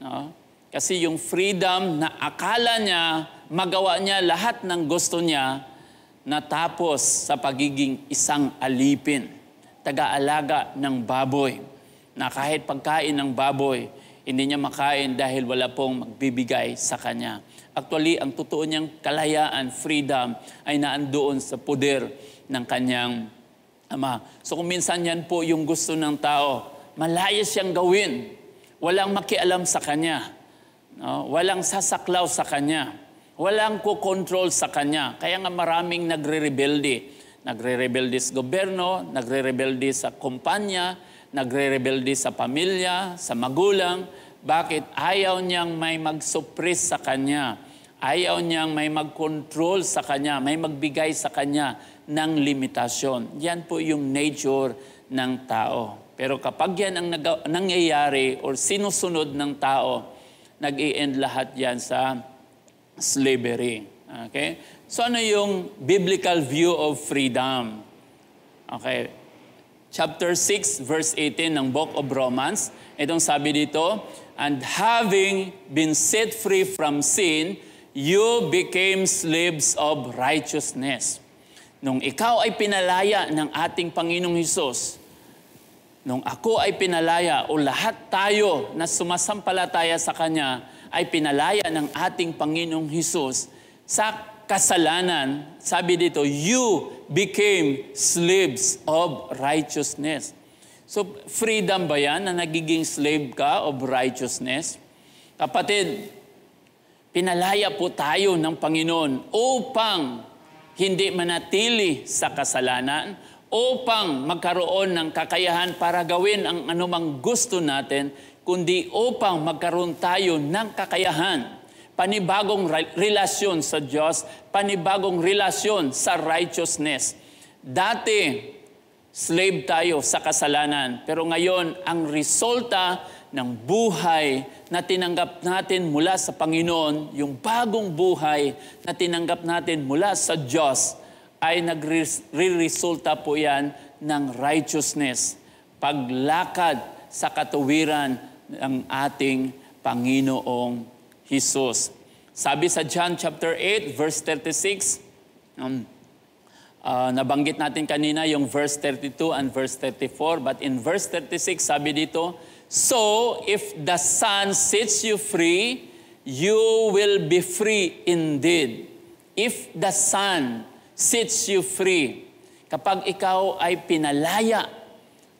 No? Kasi yung freedom na akala niya, magawa niya lahat ng gusto niya, natapos sa pagiging isang alipin, taga-alaga ng baboy, na kahit pagkain ng baboy, hindi niya makain dahil wala pong magbibigay sa kanya. Actually, ang totoo niyang kalayaan, freedom, ay naandoon sa poder ng kanyang ama. So kung minsan yan po yung gusto ng tao, malaya siyang gawin, walang makialam sa kanya. No? Walang sasaklaw sa kanya. Walang kukontrol sa kanya. Kaya nga maraming nagre-rebelde. Nagre-rebelde sa gobyerno, nagre-rebelde sa kumpanya, nagre-rebelde sa pamilya, sa magulang. Bakit? Ayaw niyang may mag-suppress sa kanya. Ayaw niyang may mag-control sa kanya, may magbigay sa kanya ng limitasyon. Yan po yung nature ng tao. Pero kapag yan ang nangyayari or sinusunod ng tao, nag-i-end lahat yan sa slavery. Okay? So ano yung biblical view of freedom? Okay. Chapter 6, verse 18 ng Book of Romans. Itong sabi dito, and having been set free from sin, you became slaves of righteousness. Nung ikaw ay pinalaya ng ating Panginoong Hesus, nung ako ay pinalaya o lahat tayo na sumasampalataya sa Kanya ay pinalaya ng ating Panginoong Hesus sa kasalanan, sabi dito, you became slaves of righteousness. So, freedom ba yan na nagiging slave ka of righteousness? Kapatid, Pinalaya po tayo ng Panginoon upang hindi manatili sa kasalanan, upang magkaroon ng kakayahan para gawin ang anumang gusto natin, kundi upang magkaroon tayo ng kakayahan, panibagong relasyon sa Diyos, panibagong relasyon sa righteousness. Dati, slave tayo sa kasalanan, pero ngayon, ang resulta ng buhay na tinanggap natin mula sa Panginoon, yung bagong buhay na tinanggap natin mula sa Diyos, ay nagre-resulta po yan ng righteousness, paglakad sa katuwiran ng ating Panginoong Jesus. Sabi sa John chapter 8, verse 36, nabanggit natin kanina yung verse 32 and verse 34, but in verse 36, sabi dito, "So, if the Son sets you free, you will be free indeed." If the Son sets you free, kapag ikaw ay pinalaya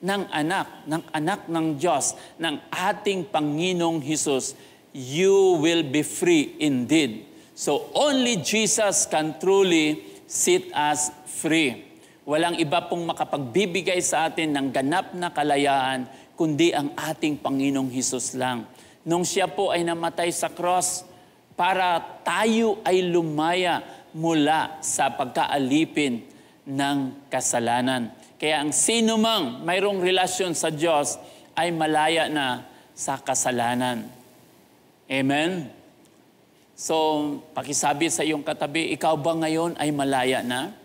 ng anak ng Diyos, ng ating Panginoong Jesus, you will be free indeed. So only Jesus can truly set us free. Walang iba pong makapagbibigay sa atin ng ganap na kalayaan, kundi ang ating Panginoong Jesus lang. Nung siya po ay namatay sa cross, para tayo ay lumaya mula sa pagkaalipin ng kasalanan. Kaya ang sino mang mayroong relasyon sa Diyos ay malaya na sa kasalanan. Amen? So, pakisabi sa iyong katabi, ikaw ba ngayon ay malaya na?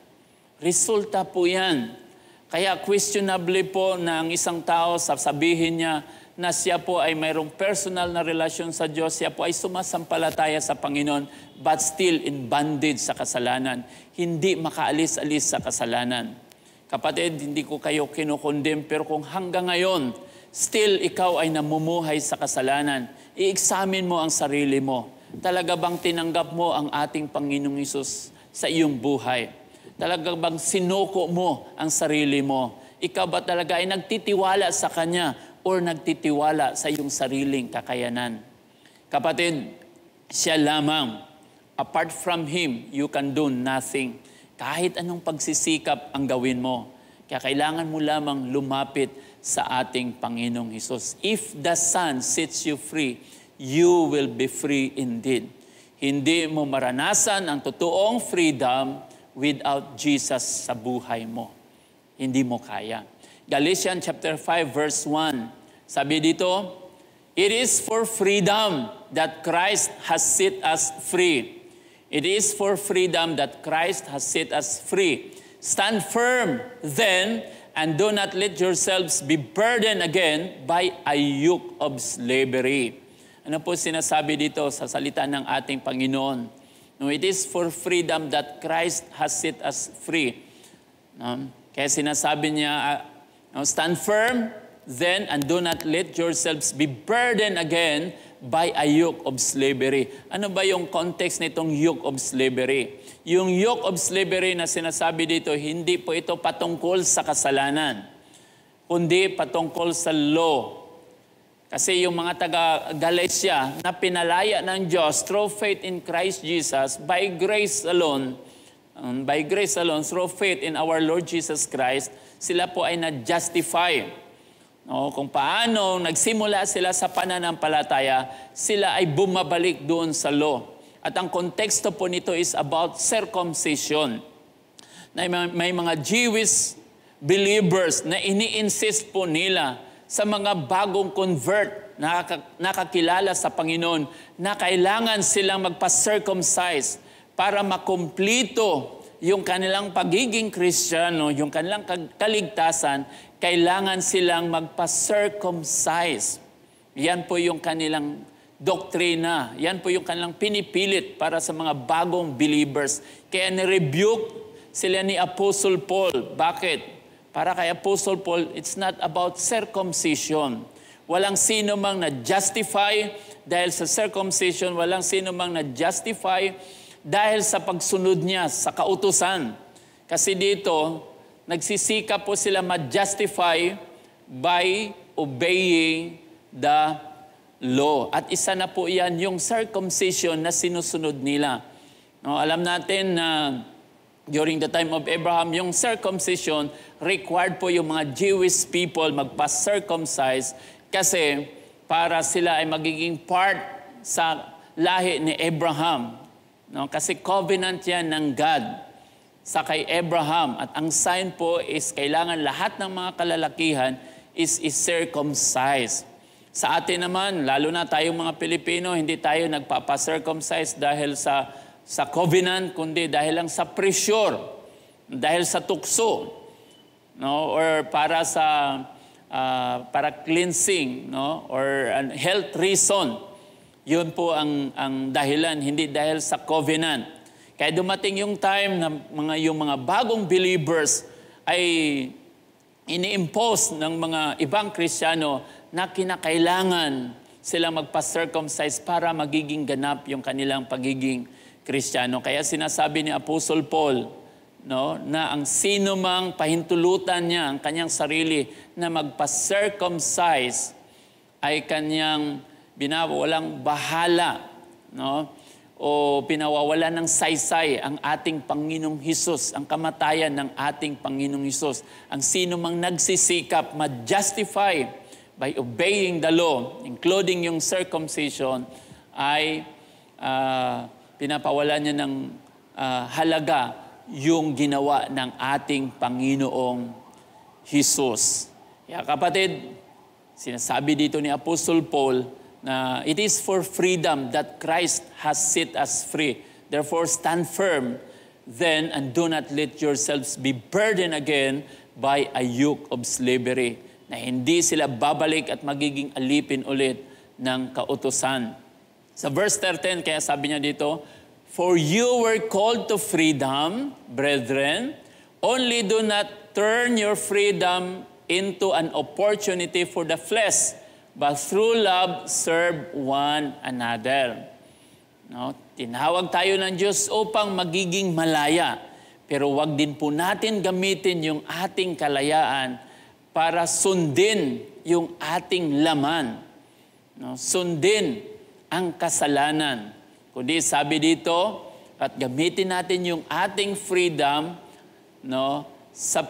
Resulta po yan. Kaya questionably po na ang isang tao, sasabihin niya na siya po ay mayroong personal na relasyon sa Diyos, siya po ay sumasampalataya sa Panginoon, but still in bondage sa kasalanan. Hindi makaalis-alis sa kasalanan. Kapatid, hindi ko kayo kinukondem, pero kung hanggang ngayon, still ikaw ay namumuhay sa kasalanan, i-examine mo ang sarili mo. Talaga bang tinanggap mo ang ating Panginoong Hesus sa iyong buhay? Talaga bang sinuko mo ang sarili mo? Ikaw ba talaga ay nagtitiwala sa Kanya or nagtitiwala sa iyong sariling kakayanan? Kapatid, siya lamang. Apart from Him, you can do nothing. Kahit anong pagsisikap ang gawin mo. Kaya kailangan mo lamang lumapit sa ating Panginoong Hesus. If the Son sets you free, you will be free indeed. Hindi mo maranasan ang totoong freedom without Jesus sa buhay mo. Hindi mo kaya. Galatians chapter 5 verse 1. Sabi dito, "It is for freedom that Christ has set us free." It is for freedom that Christ has set us free. Stand firm then, and do not let yourselves be burdened again by a yoke of slavery. Ano po sinasabi dito sa salita ng ating Panginoon? No, it is for freedom that Christ has set us free. Kaya sinasabi niya, stand firm then, and do not let yourselves be burdened again by a yoke of slavery. Ano ba yung context nitong yoke of slavery? Yung yoke of slavery na sinasabi dito, hindi po ito patungkol sa kasalanan, kundi patungkol sa law. Kasi yung mga taga-Galatia na pinalaya ng Diyos through faith in Christ Jesus, by grace alone, through faith in our Lord Jesus Christ, sila po ay na-justify. Kung paano nagsimula sila sa pananampalataya, sila ay bumabalik doon sa law. At ang konteksto po nito is about circumcision. May mga Jewish believers na ini-insist po nila sa mga bagong convert na nakakilala sa Panginoon na kailangan silang magpa-circumcise para makumplito yung kanilang pagiging Kristiyano, yung kanilang kaligtasan, kailangan silang magpa-circumcise. Yan po yung kanilang doktrina. Yan po yung kanilang pinipilit para sa mga bagong believers. Kaya ni-rebuke sila ni Apostle Paul. Bakit? Para kay Apostle Paul, it's not about circumcision. Walang sino mang na-justify dahil sa circumcision. Walang sino mang na-justify dahil sa pagsunod niya sa kautusan. Kasi dito, nagsisikap po sila ma-justify by obeying the law. At isa na po yan yung circumcision na sinusunod nila. No, alam natin na during the time of Abraham, yung circumcision required po yung mga Jewish people magpa-circumcise kasi para sila ay magiging part sa lahi ni Abraham. No, kasi covenant yan ng God sa kay Abraham. At ang sign po is kailangan lahat ng mga kalalakihan is circumcised. Sa atin naman, lalo na tayong mga Pilipino, hindi tayo nagpapa-circumcise dahil sa covenant, kundi dahil lang sa pressure, dahil sa tukso, no? Or para sa para cleansing, no? Or health reason. Yun po ang dahilan, hindi dahil sa covenant. Kaya dumating yung time na yung mga bagong believers ay ini-impose ng mga ibang Kristiyano na kinakailangan sila magpa-circumcise para magiging ganap yung kanilang pagiging Kristiyano. Kaya sinasabi ni Apostle Paul, no, na ang sino mang pahintulutan niya ang kanyang sarili na magpa-circumcise ay kanyang binawalang bahala, no, o pinawawalan ng saysay ang ating Panginoong Hesus, ang kamatayan ng ating Panginoong Hesus. Ang sino mang nagsisikap ma-justify by obeying the law, including yung circumcision, ay pinapawalan niya ng halaga yung ginawa ng ating Panginoong Hesus. Kaya kapatid, sinasabi dito ni Apostle Paul na it is for freedom that Christ has set us free. Therefore, stand firm then and do not let yourselves be burdened again by a yoke of slavery, na hindi sila babalik at magiging alipin ulit ng kautusan. Sa verse 13, kaya sabi niya dito, for you were called to freedom, brethren, only do not turn your freedom into an opportunity for the flesh, but through love serve one another. No? Tinawag tayo ng Diyos upang magiging malaya, pero wag din po natin gamitin yung ating kalayaan para sundin yung ating laman. No? Sundin ang kasalanan. Kundi sabi dito, at gamitin natin yung ating freedom, no, sa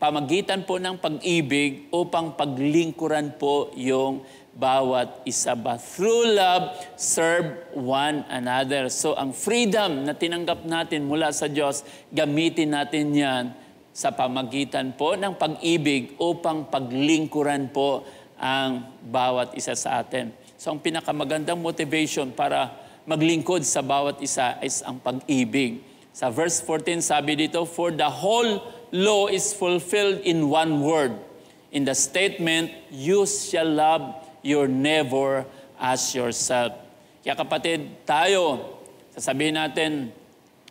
pamagitan po ng pag-ibig upang paglingkuran po yung bawat isa ba. Through love, serve one another. So ang freedom na tinanggap natin mula sa Diyos, gamitin natin yan sa pamagitan po ng pag-ibig upang paglingkuran po ang bawat isa sa atin. So ang pinakamagandang motivation para maglingkod sa bawat isa is ang pag-ibig. Sa verse 14 sabi dito, for the whole law is fulfilled in one word. In the statement, you shall love your neighbor as yourself. Kaya kapatid, tayo, sasabihin natin,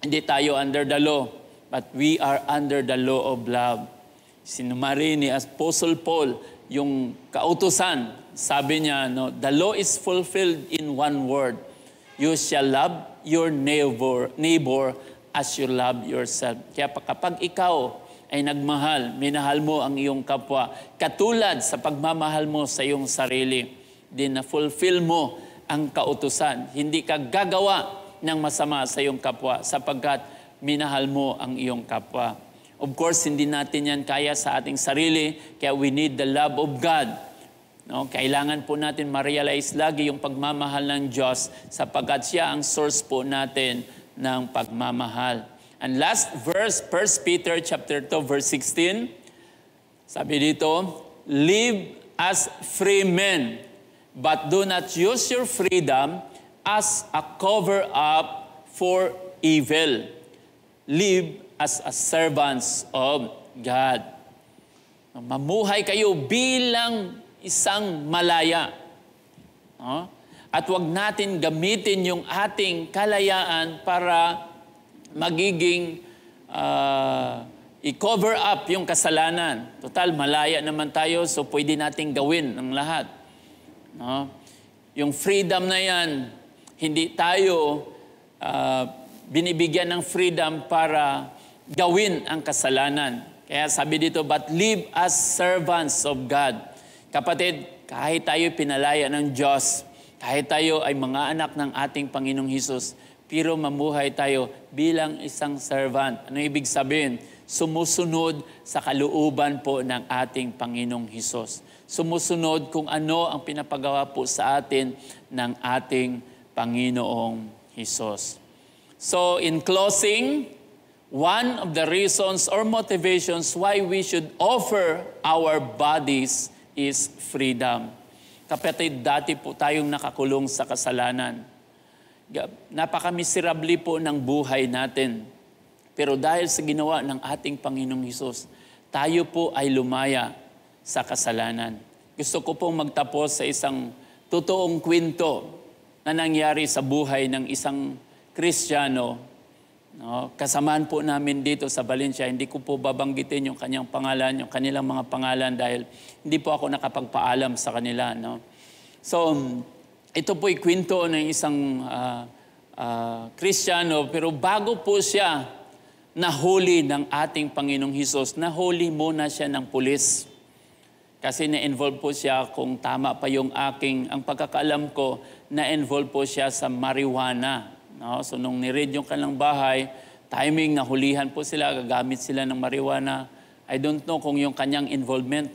hindi tayo under the law, but we are under the law of love. Sinumari ni Apostle Paul, yung kautusan, sabi niya, no, the law is fulfilled in one word. You shall love your neighbor as you love yourself. Kaya kapag ikaw ay nagmahal, minahal mo ang iyong kapwa, katulad sa pagmamahal mo sa iyong sarili, din na fulfill mo ang kautusan. Hindi ka gagawa ng masama sa iyong kapwa sapagkat minahal mo ang iyong kapwa. Of course, hindi natin yan kaya sa ating sarili, kaya we need the love of God. No? Kailangan po natin ma-realize lagi yung pagmamahal ng Diyos sapagkat siya ang source po natin ng pagmamahal. And last verse, 1 Peter chapter 2, verse 16, sabi dito, live as free men, but do not use your freedom as a cover-up for evil. Live as a servants of God. Mamuhay kayo bilang isang malaya. No? At wag natin gamitin yung ating kalayaan para magiging i-cover up yung kasalanan. Total, malaya naman tayo, so pwede nating gawin ang lahat. No? Yung freedom na yan, hindi tayo binibigyan ng freedom para gawin ang kasalanan. Kaya sabi dito, but live as servants of God. Kapatid, kahit tayo pinalaya ng Diyos, kahit tayo ay mga anak ng ating Panginoong Hesus, pero mamuhay tayo bilang isang servant. Ano ibig sabihin? Sumusunod sa kalooban po ng ating Panginoong Hesus. Sumusunod kung ano ang pinapagawa po sa atin ng ating Panginoong Hesus. So in closing, one of the reasons or motivations why we should offer our bodies is freedom. Kapatid, dati po tayong nakakulong sa kasalanan. Napaka-miserable po ng buhay natin. Pero dahil sa ginawa ng ating Panginoong Hesus, tayo po ay lumaya sa kasalanan. Gusto ko pong magtapos sa isang totoong kwento na nangyari sa buhay ng isang Kristiyano. No? Kasamaan po namin dito sa Valencia. Hindi ko po babanggitin yung kanyang pangalan, yung kanilang mga pangalan dahil hindi po ako nakapagpaalam sa kanila. No? So, ito po'y kwento ng isang Kristiyano, pero bago po siya nahuli ng ating Panginoong Hesus, nahuli muna siya ng pulis. Kasi na-involve po siya, kung tama pa yung ang pagkakaalam ko, na-involve po siya sa marijuana. No? So nung niread yung kanilang bahay, timing, nahulihan po sila, gagamit sila ng marijuana. I don't know kung yung kanyang involvement,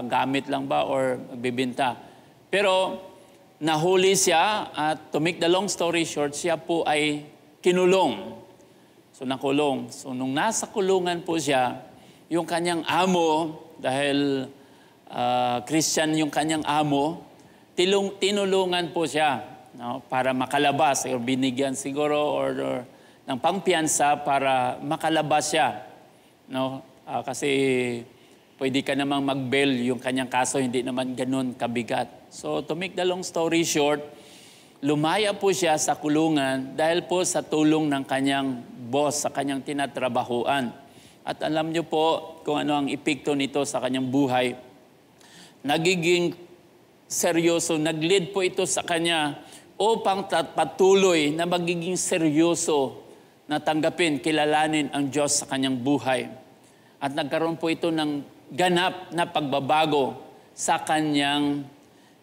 gamit lang ba or bibinta. Pero nahuli siya at to make the long story short, siya po ay kinulong. So nakulong. So nung nasa kulungan po siya, yung kanyang amo, dahil Christian yung kanyang amo, tinulungan po siya, no, para makalabas. O binigyan siguro or ng pangpiyansa para makalabas siya. No? Kasi pwede ka namang mag-bail yung kanyang kaso, hindi naman ganun kabigat. So to make the long story short, lumaya po siya sa kulungan dahil po sa tulong ng kanyang boss, sa kanyang tinatrabahuan. At alam niyo po kung ano ang epekto nito sa kanyang buhay. Nagiging seryoso, nag-lead po ito sa kanya upang patuloy na magiging seryoso na tanggapin, kilalanin ang Diyos sa kanyang buhay. At nagkaroon po ito ng ganap na pagbabago sa kanyang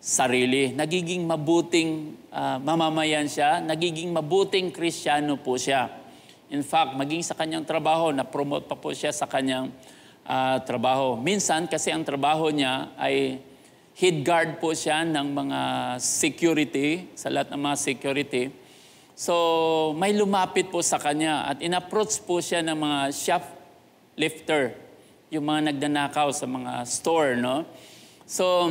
sarili. Nagiging mabuting mamamayan siya, nagiging mabuting Kristiyano po siya. In fact, maging sa kanyang trabaho, na-promote pa po siya sa kanyang trabaho. Minsan, kasi ang trabaho niya ay head guard po siya ng mga security, sa lahat ng mga security. So, may lumapit po sa kanya at in-approach po siya ng mga shoplifter, yung mga nagnanakaw sa mga store, no? So,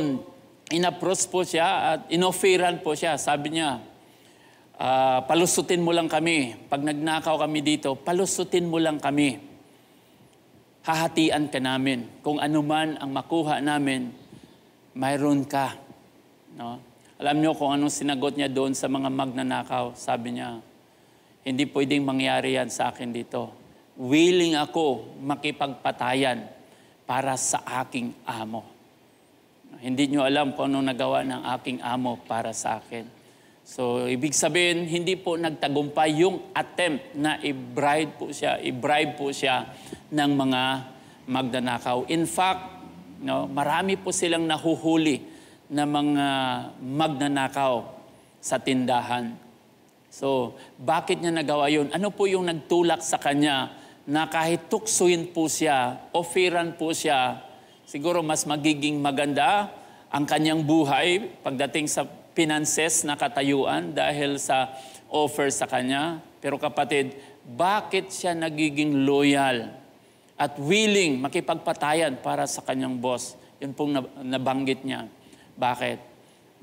in-approach po siya at inofferan po siya. Sabi niya, palusutin mo lang kami. Pag nagnakaw kami dito, palusutin mo lang kami. Hahatian ka namin. Kung ano man ang makuha namin, mayroon ka. No? Alam niyo kung anong sinagot niya doon sa mga magnanakaw. Sabi niya, hindi pwedeng mangyari yan sa akin dito. Willing ako makipagpatayan para sa aking amo. Hindi niyo alam kung anong nagawa ng aking amo para sa akin. So, ibig sabihin, hindi po nagtagumpay yung attempt na i-bribe po siya ng mga magnanakaw. In fact, no, marami po silang nahuhuli na mga magnanakaw sa tindahan. So, bakit niya nagawa yun? Ano po yung nagtulak sa kanya na kahit tuksuin po siya, offeran po siya, siguro mas magiging maganda ang kanyang buhay pagdating sa finances na katayuan dahil sa offer sa kanya. Pero kapatid, bakit siya nagiging loyal at willing makipagpatayan para sa kanyang boss? Yun pong nabanggit niya. Bakit?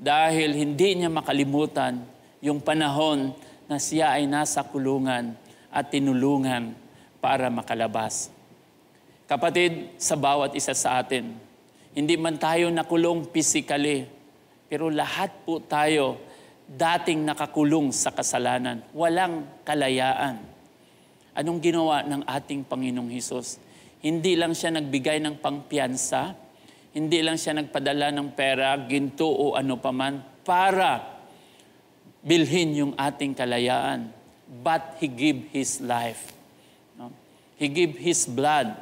Dahil hindi niya makalimutan yung panahon na siya ay nasa kulungan at tinulungan para makalabas. Kapatid, sa bawat isa sa atin, hindi man tayo nakulong physically, pero lahat po tayo dating nakakulong sa kasalanan. Walang kalayaan. Anong ginawa ng ating Panginoong Hesus? Hindi lang siya nagbigay ng pangpiyansa, hindi lang siya nagpadala ng pera, ginto o ano paman para bilhin yung ating kalayaan. But He gave His life. No? He gave His blood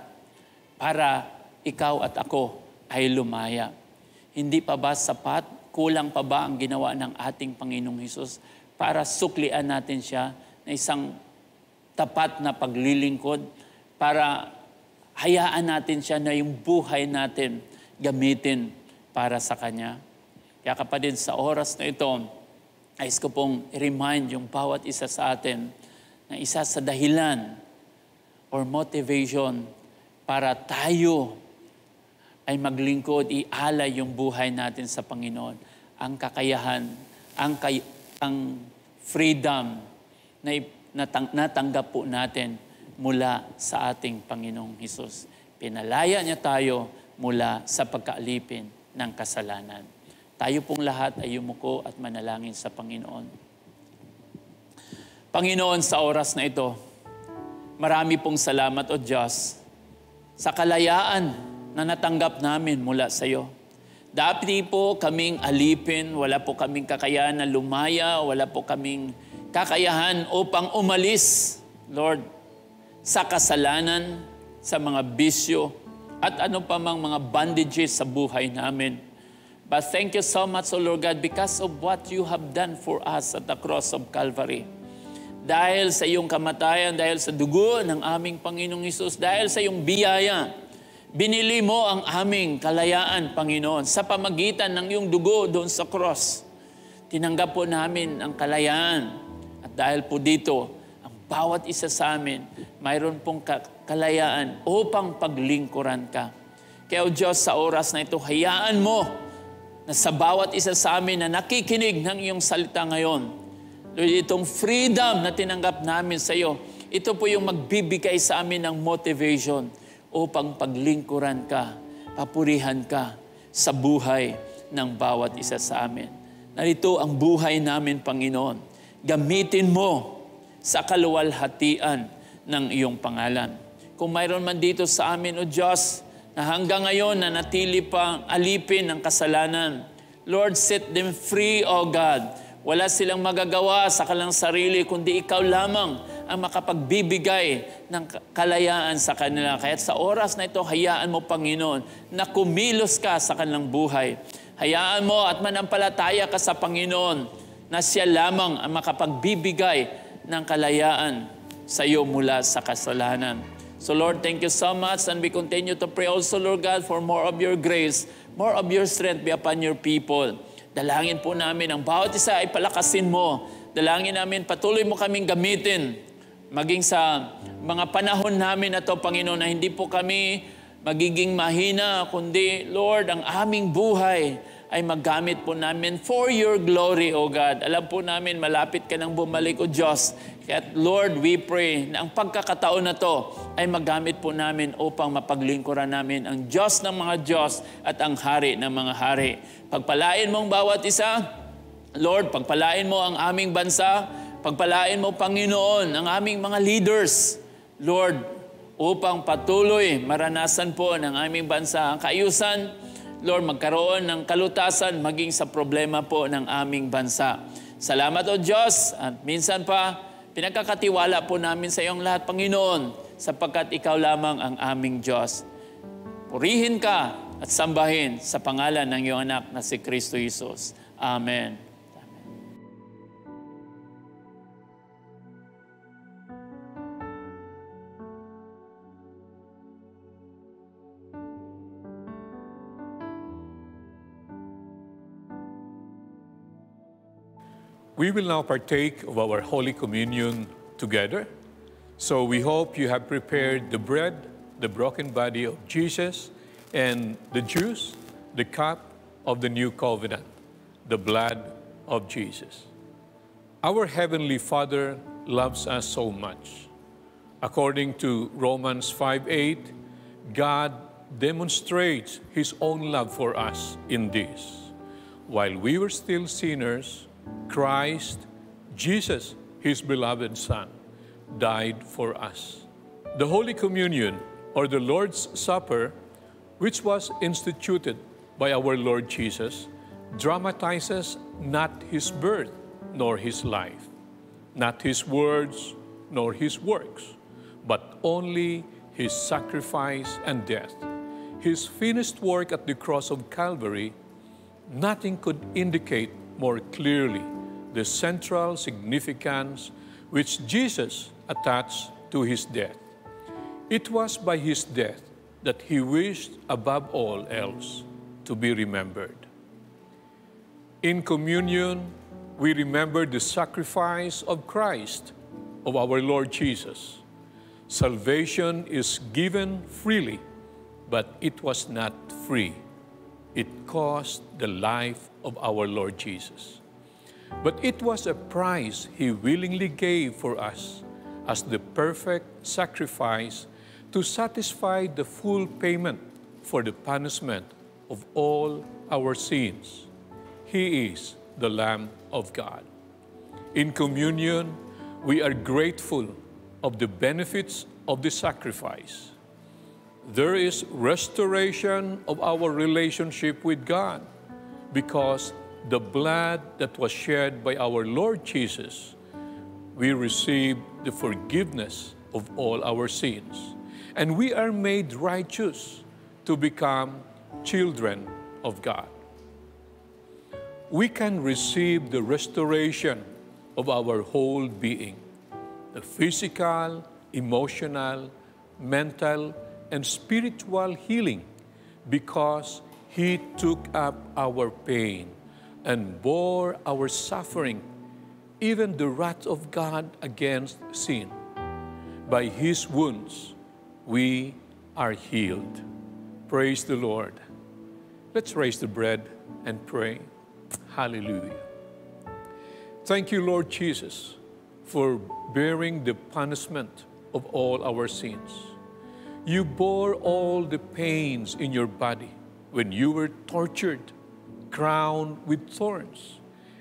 para ikaw at ako ay lumaya. Hindi pa ba sapat? Kulang pa ba ang ginawa ng ating Panginoong Hesus para suklian natin siya na isang tapat na paglilingkod, para hayaan natin siya na yung buhay natin gamitin para sa Kanya? Kaya kapatid, sa oras na ito, ayos ko pong i-remind yung bawat isa sa atin na isa sa dahilan or motivation para tayo ay maglingkod, ialay yung buhay natin sa Panginoon. Ang kakayahan, ang freedom na natanggap po natin mula sa ating Panginoong Hesus. Pinalaya niya tayo mula sa pagkaalipin ng kasalanan. Tayo pong lahat ay yumuko at manalangin sa Panginoon. Panginoon, sa oras na ito, marami pong salamat, O Diyos, sa kalayaan na natanggap namin mula sa iyo. Dati po kaming alipin, wala po kaming kakayahan na lumaya, wala po kaming kakayahan upang umalis, Lord, sa kasalanan, sa mga bisyo, at ano pa mang mga bondages sa buhay namin. But thank you so much, O Lord God, because of what you have done for us at the cross of Calvary. Dahil sa iyong kamatayan, dahil sa dugo ng aming Panginoong Hesus, dahil sa iyong biyaya, binili mo ang aming kalayaan, Panginoon, sa pamagitan ng iyong dugo doon sa cross. Tinanggap po namin ang kalayaan. At dahil po dito, ang bawat isa sa amin, mayroon pong kalayaan upang paglingkuran ka. Kaya, O Diyos, sa oras na ito, hayaan mo na sa bawat isa sa amin na nakikinig ng iyong salita ngayon, Lord, itong freedom na tinanggap namin sa iyo, ito po yung magbibigay sa amin ng motivation upang paglingkuran ka, papurihan ka sa buhay ng bawat isa sa amin. Narito ang buhay namin, Panginoon. Gamitin mo sa kaluwalhatian ng iyong pangalan. Kung mayroon man dito sa amin, O Diyos, na hanggang ngayon na natili pang alipin ng kasalanan, Lord, set them free, O God. Wala silang magagawa sa kanilang sarili, kundi ikaw lamang ang makapagbibigay ng kalayaan sa kanila. Kaya sa oras na ito, hayaan mo, Panginoon, na kumilos ka sa kanilang buhay. Hayaan mo at manampalataya ka sa Panginoon na siya lamang ang makapagbibigay ng kalayaan sa iyo mula sa kasalanan. So Lord, thank you so much, and we continue to pray also, Lord God, for more of your grace, more of your strength be upon your people. Dalangin po namin ang bawat isa ay palakasin mo. Dalangin namin patuloy mo kaming gamitin. Maging sa mga panahon namin na to, Panginoon, na hindi po kami magiging mahina, kundi, Lord, ang aming buhay ay maggamit po namin for your glory, O God. Alam po namin, malapit ka nang bumalik, O Diyos. Kaya, Lord, we pray na ang pagkakataon na to ay maggamit po namin upang mapaglingkuran namin ang Diyos ng mga Diyos at ang Hari ng mga Hari. Pagpalain mo ang bawat isa, Lord, pagpalain mo ang aming bansa, pagpalain mo, Panginoon, ang aming mga leaders, Lord, upang patuloy maranasan po ng aming bansa ang kaayusan, Lord, magkaroon ng kalutasan maging sa problema po ng aming bansa. Salamat, O Diyos, at minsan pa, pinagkakatiwala po namin sa iyong lahat, Panginoon, sapagkat ikaw lamang ang aming Diyos. Purihin ka at sambahin sa pangalan ng iyong anak na si Kristo Jesus. Amen. We will now partake of our Holy Communion together. So we hope you have prepared the bread, the broken body of Jesus, and the juice, the cup of the new covenant, the blood of Jesus. Our Heavenly Father loves us so much. According to Romans 5:8, God demonstrates His own love for us in this. While we were still sinners, Christ, Jesus, His beloved Son, died for us. The Holy Communion, or the Lord's Supper, which was instituted by our Lord Jesus, dramatizes not His birth nor His life, not His words nor His works, but only His sacrifice and death. His finished work at the cross of Calvary Nothing could indicate more clearly the central significance which Jesus attached to his death. It was by his death that he wished above all else to be remembered. In communion, we remember the sacrifice of Christ, of our Lord Jesus. Salvation is given freely, but it was not free. It cost the life of our Lord Jesus. But it was a price he willingly gave for us as the perfect sacrifice to satisfy the full payment for the punishment of all our sins. He is the Lamb of God. In communion, we are grateful of the benefits of the sacrifice. There is restoration of our relationship with God because the blood that was shed by our Lord Jesus, we receive the forgiveness of all our sins. And we are made righteous to become children of God. We can receive the restoration of our whole being, the physical, emotional, mental, and spiritual healing, because he took up our pain and bore our suffering, even the wrath of God against sin. By his wounds, we are healed. Praise the Lord. Let's raise the bread and pray. Hallelujah. Thank you, Lord Jesus, for bearing the punishment of all our sins. You bore all the pains in your body when you were tortured, crowned with thorns,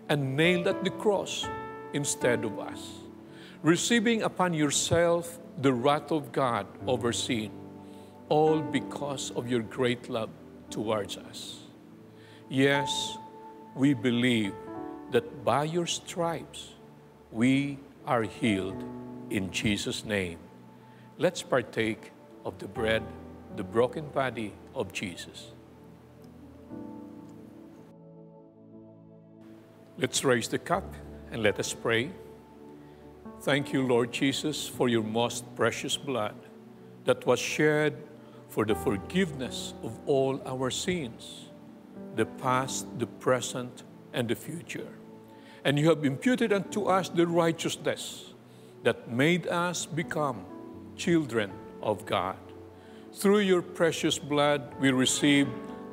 and nailed at the cross instead of us, receiving upon yourself the wrath of God over sin, all because of your great love towards us. Yes, we believe that by your stripes we are healed in Jesus' name. Let's partake of the bread, the broken body of Jesus. Let's raise the cup and let us pray. Thank you, Lord Jesus, for your most precious blood that was shed for the forgiveness of all our sins, the past, the present, and the future. And you have imputed unto us the righteousness that made us become children of God. Through your precious blood, we receive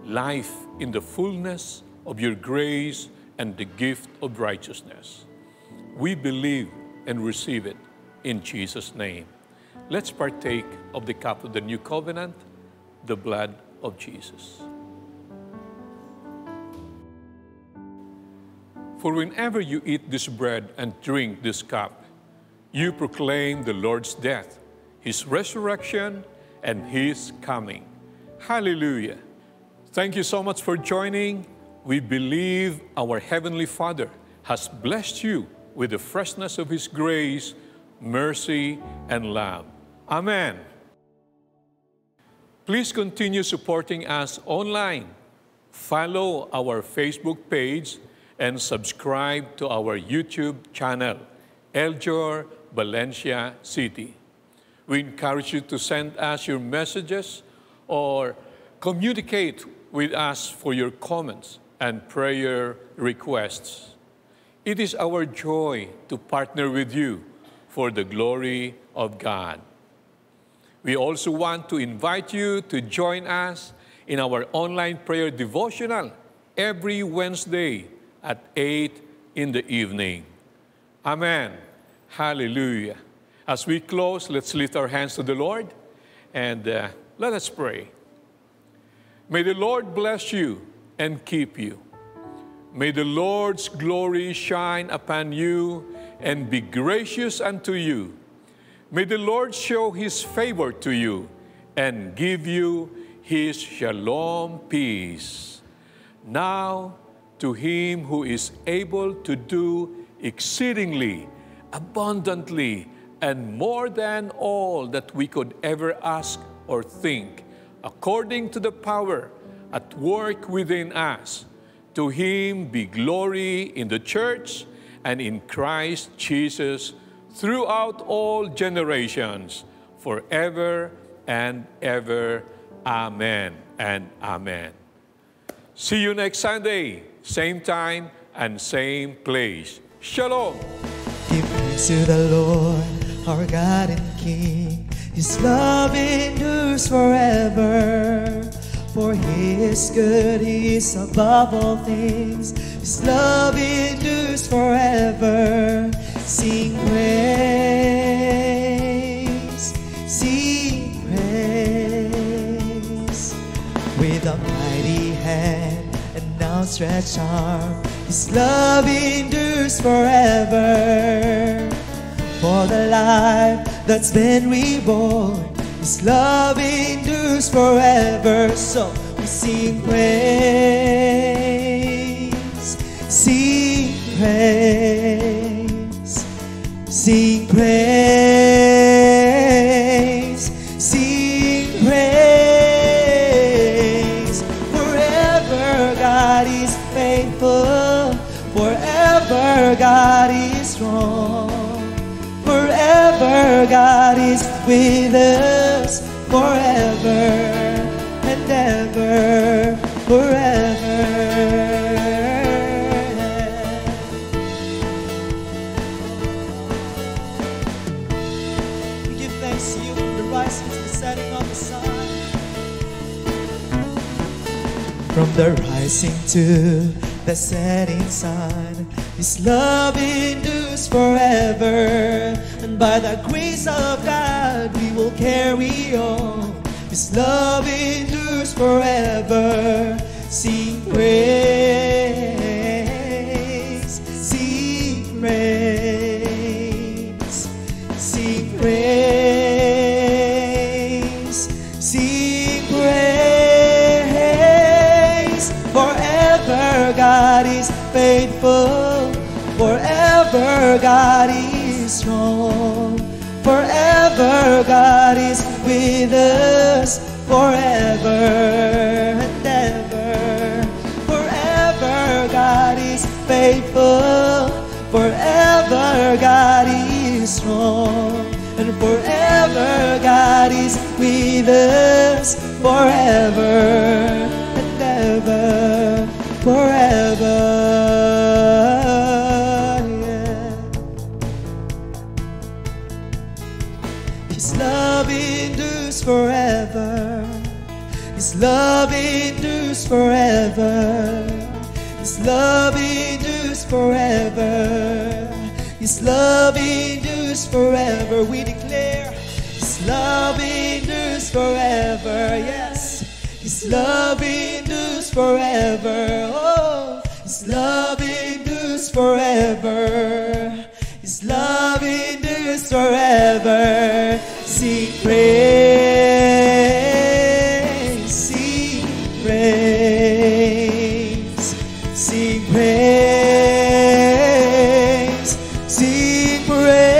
life in the fullness of your grace and the gift of righteousness. We believe and receive it in Jesus' name. Let's partake of the cup of the new covenant, the blood of Jesus. For whenever you eat this bread and drink this cup, you proclaim the Lord's death, his resurrection, and his coming. Hallelujah. Thank you so much for joining. We believe our Heavenly Father has blessed you with the freshness of his grace, mercy, and love. Amen. Please continue supporting us online. Follow our Facebook page and subscribe to our YouTube channel, Eljor Valencia City. We encourage you to send us your messages or communicate with us for your comments and prayer requests. It is our joy to partner with you for the glory of God. We also want to invite you to join us in our online prayer devotional every Wednesday at 8 in the evening. Amen. Hallelujah. As we close, let's lift our hands to the Lord and let us pray. May the Lord bless you and keep you. May the Lord's glory shine upon you and be gracious unto you. May the Lord show his favor to you and give you his shalom peace. Now, to him who is able to do exceedingly, abundantly, and more than all that we could ever ask or think, according to the power at work within us, To him be glory in the church and in Christ Jesus throughout all generations, forever and ever. Amen and amen. See you next Sunday, same time and same place. Shalom. Give thanks to the Lord, our God and King. His love endures forever. For He is good, He is above all things. His love endures forever. Sing praise, sing praise. With a mighty hand and outstretched arm, His love endures forever. For the life that's been reborn, His love endures forever. So we sing praise, sing praise, sing praise, sing praise. Forever God is faithful, forever God is strong. Forever God is with us, forever and ever, forever. We give thanks to you from the rising to the setting of the sun. From the rising to the setting sun, His love endures forever. And by the grace of God, we will carry on. His love endures forever. Sing praise, sing praise, sing praise, sing praise. Forever God is faithful, forever God is strong, forever God is with us, forever and ever. Forever God is faithful, forever God is strong, and forever God is with us, forever and ever, forever. His love endures forever. His love endures forever. His love endures forever. His love endures forever. We declare His love endures forever. Yes, His love endures forever. Oh, His love endures forever. His love endures forever. Sing praise, sing praise, sing praise, sing praise.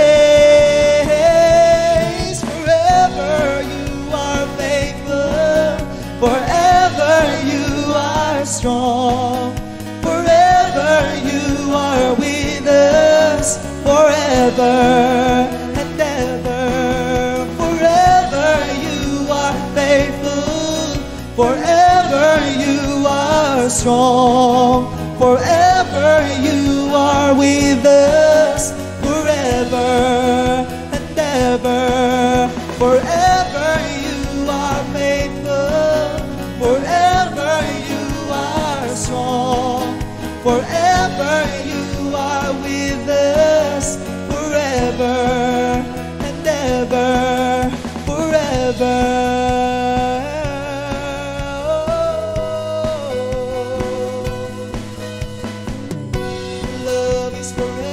Forever you are faithful, forever you are strong, forever you are with us, forever and ever. Forever you are faithful, forever you are strong, forever you are with us, forever and ever. Forever you are faithful, forever you are strong, forever you are with us, forever and ever, forever. Love is forever.